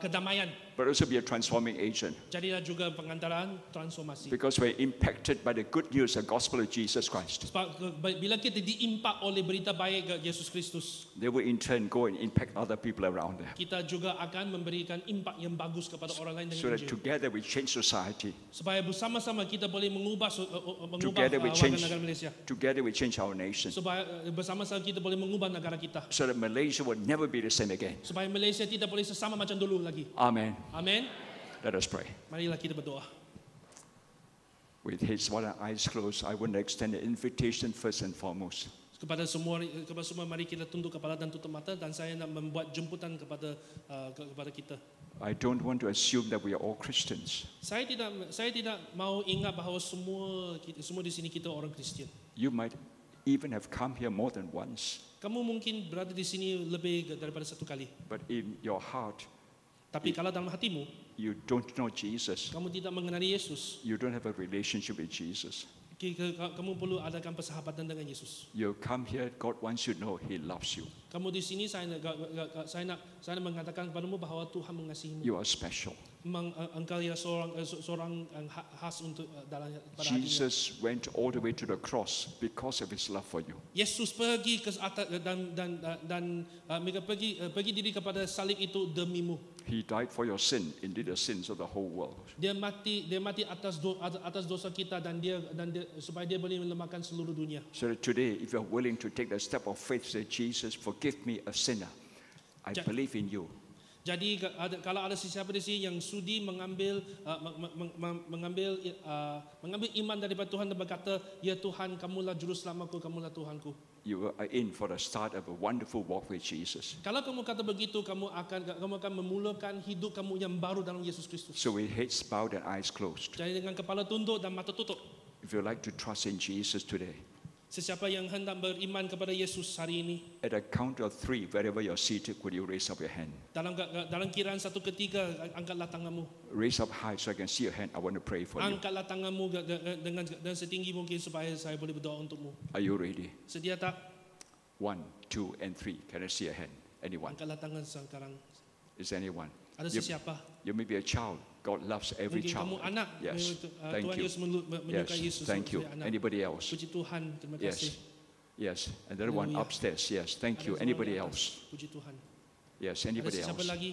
kedamaian. But also be a transforming agent. Jadilah juga pengantaraan transformasi. Because we're impacted by the good news, the gospel of Jesus Christ. Sebab bila kita diimpak oleh berita baik Yesus Kristus, They will in turn go and impact other people around them. kita juga akan memberikan impak yang bagus kepada orang lain So dengan that Injil. together we change society. Supaya bersama-sama kita boleh mengubah Together we warga change. negara Malaysia. Together we change our nation. Supaya bersama-sama kita boleh mengubah negara kita. So that Malaysia will never be the same again. Supaya Malaysia tidak boleh sesama macam dulu lagi. Amen. Amin. Let us pray. Marilah kita berdoa. With heads while our eyes closed, I want to extend an invitation first and foremost. Kepada semua mari kita tunduk kepala dan tutup mata, dan saya nak membuat jemputan kepada kita. I don't want to assume that we are all Christians. Saya tidak mau ingat bahawa semua di sini kita orang Kristian. You might even have come here more than once. Kamu mungkin berada di sini lebih daripada satu kali. But in your heart, Tapi kalau dalam hatimu, you don't know Jesus. kamu tidak mengenali Yesus, You don't have a relationship with Jesus. kamu perlu adakan persahabatan dengan Yesus. You come here, God wants you to know He loves you. Kamu di sini, saya nak mengatakan kepadamu bahawa Tuhan mengasihimu. You are special. Engkau ialah seorang yang khas untuk dalam pada hatinya. Jesus went all the way to the cross because of His love for you. Yesus pergi ke atas dan mereka pergi diri kepada salib itu demimu. He died for your sin, indeed the sins of the whole world. Dia mati atas dosa kita dan dia supaya dia boleh melemahkan seluruh dunia. So that today, if you are willing to take the step of faith, say, Jesus, forgive me, a sinner. I believe in you. Jadi kalau ada sesiapa di sini yang sudi mengambil iman daripada Tuhan dan berkata, ya Tuhan, kamulah juru selamatku, kamulah Tuhanku. You are in for the start of a wonderful walk with Jesus. Kalau kamu kata begitu, kamu akan memulakan hidup kamu yang baru dalam Yesus Kristus. So with heads bowed and eyes closed, Jadi dengan kepala tunduk dan mata tutup, if you like to trust in Jesus today, sesiapa yang hendak beriman kepada Yesus hari ini, at a count of 3, wherever you're seated, could you raise up your hand? dalam kiraan 1 ke 3, angkatlah tanganmu. Raise up high so I can see your hand. I want to pray for you. Angkatlah tanganmu dengan setinggi mungkin supaya saya boleh berdoa untukmu. Are you ready? Sedia tak? 1, 2, and 3. Can I see your hand? Anyone? Angkatlah tangan sekarang. Is there anyone? Ada You, sesiapa? you may be a child. God loves every Mungkin kamu child. anak. Yes. Thank Tuhan you. Yesus menyukai Yes. Yesus Thank you. sebagai anak. Anybody else? Puji Tuhan, terima kasih. Yes. Yes. Another one Hallelujah. upstairs. Yes. Thank Ada you. seorang Anybody di atas. else? Puji Tuhan. Yes. Ada Anybody siapa else? lagi?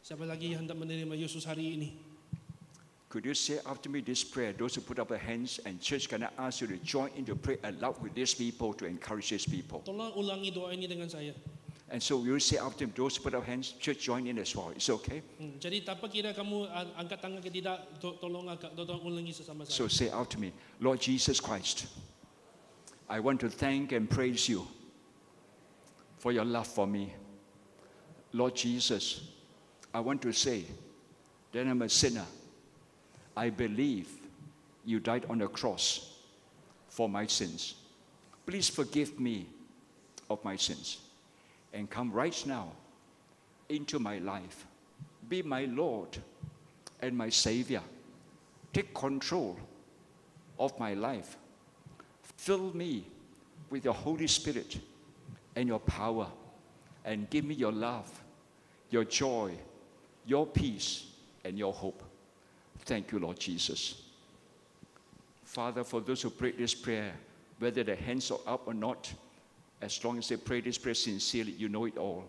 Siapa lagi yang hendak menerima Yesus hari ini? Could you say after me this prayer? Those who put up their hands, and church, can I ask you to join in to pray aloud with these people to encourage these people? Tolong ulangi doa ini dengan saya. And so you say after me, those who put up hands, church, join in as well. It's okay? Jadi tanpa kira kamu angkat tangan ke tidak, tolong ulangi sesama saya. So say after me, Lord Jesus Christ, I want to thank and praise you for your love for me. Lord Jesus, I want to say that I'm a sinner. I believe you died on the cross for my sins. Please forgive me of my sins and come right now into my life. Be my Lord and my Savior. Take control of my life. Fill me with your Holy Spirit and your power, and give me your love, your joy, your peace, and your hope. Thank you, Lord Jesus. Father, for those who prayed this prayer, whether their hands are up or not, as long as they pray this prayer sincerely, you know it all.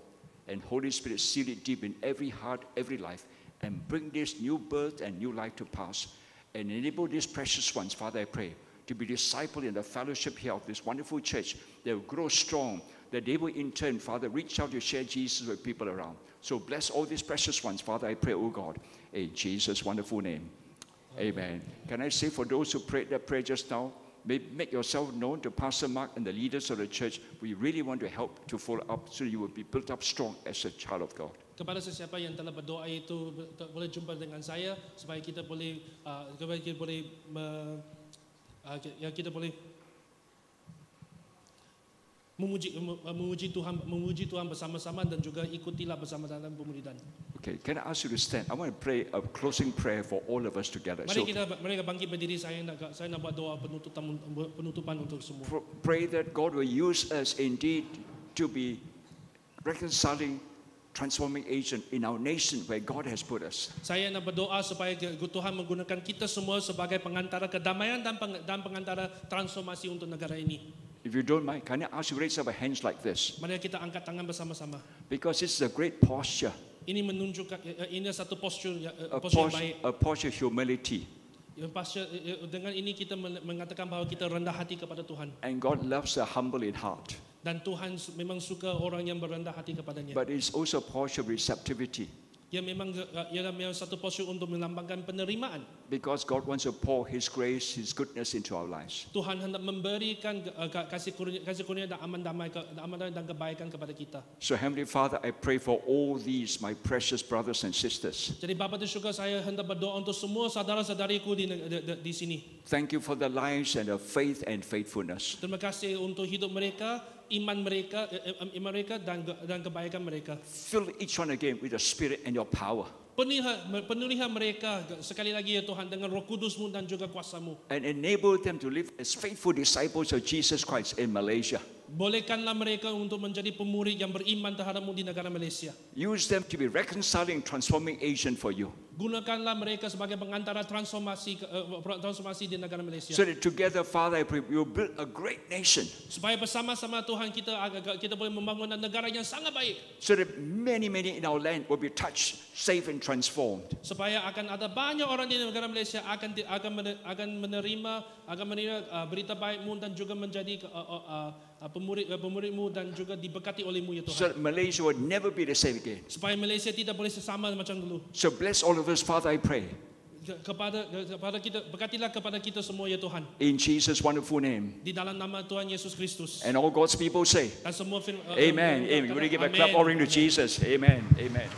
And Holy Spirit, seal it deep in every heart, every life, and bring this new birth and new life to pass. And enable these precious ones, Father, I pray, to be discipled in the fellowship here of this wonderful church. They will grow strong, that they will in turn, Father, reach out to share Jesus with people around. So bless all these precious ones, Father, I pray, oh God, in Jesus' wonderful name. Amen. Can I say for those who prayed that prayer just now, make yourself known to Pastor Mark and the leaders of the church. We really want to help to follow up so you will be built up strong as a child of God. Kepada sesiapa yang telah berdoa itu boleh jumpa dengan saya supaya kita boleh memuji Tuhan bersama-sama dan juga ikutilah bersama dalam pemuridan. Okay, can I ask you to stand? I want to pray a closing prayer for all of us together. Mari mereka bangkit berdiri. Saya nak buat doa penutupan untuk semua. Pray that God will use us indeed to be reconciling, transforming agent in our nation where God has put us. Saya nak berdoa supaya Tuhan menggunakan kita semua sebagai pengantara kedamaian dan pengantara transformasi untuk negara ini. If you don't mind, can I ask you to raise up your hands like this? Mari kita angkat tangan bersama-sama. Because this is a great posture. Ini menunjukkan ini satu posture yang baik. A posture of humility. Dengan ini kita mengatakan bahawa kita rendah hati kepada Tuhan. And God loves the humble in heart. Dan Tuhan memang suka orang yang berendah hati kepadanya. But it's also a posture of receptivity. Ia memang satu posture untuk melambangkan penerimaan. Because God wants to pour His grace, His goodness into our lives. Tuhan hendak memberikan kasih kurnia dan aman damai dan kebaikan kepada kita. So Heavenly Father, I pray for all these my precious brothers and sisters. Jadi Bapa di syurga, saya hendak berdoa untuk semua saudara-saudariku di sini. Thank you for the lives and the faith and faithfulness. Terima kasih untuk hidup mereka, iman mereka dan kebaikan mereka. Fill each one again with the Spirit and your power. Penulilah mereka sekali lagi ya Tuhan dengan Roh Kudus-Mu dan juga kuasa-Mu. And enable them to live as faithful disciples of Jesus Christ in Malaysia. Bolehkanlah mereka untuk menjadi pemurid yang beriman terhadap-Mu di negara Malaysia. Use them to be reconciling, transforming agent for you. Gunakanlah mereka sebagai pengantara transformasi di negara Malaysia. So that together, Father, I pray, we will build a great nation. Supaya bersama-sama Tuhan kita boleh membangun negara yang sangat baik. So that many in our land will be touched, saved, and transformed. Supaya akan ada banyak orang di negara Malaysia akan menerima berita baik-Mu dan juga menjadi pemurid-Mu dan juga diberkati oleh-Mu ya Tuhan. So that Malaysia will never be the same again. Supaya Malaysia tidak boleh sesama macam dulu. So bless all of us, Father, I pray. Kepada kita, berkatilah kepada kita semua ya Tuhan. In Jesus' wonderful name. Di dalam nama Tuhan Yesus Kristus. And all God's people say, Dan semua Amen. Amen. We're going to give a clap offering to Jesus. Amen. Amen.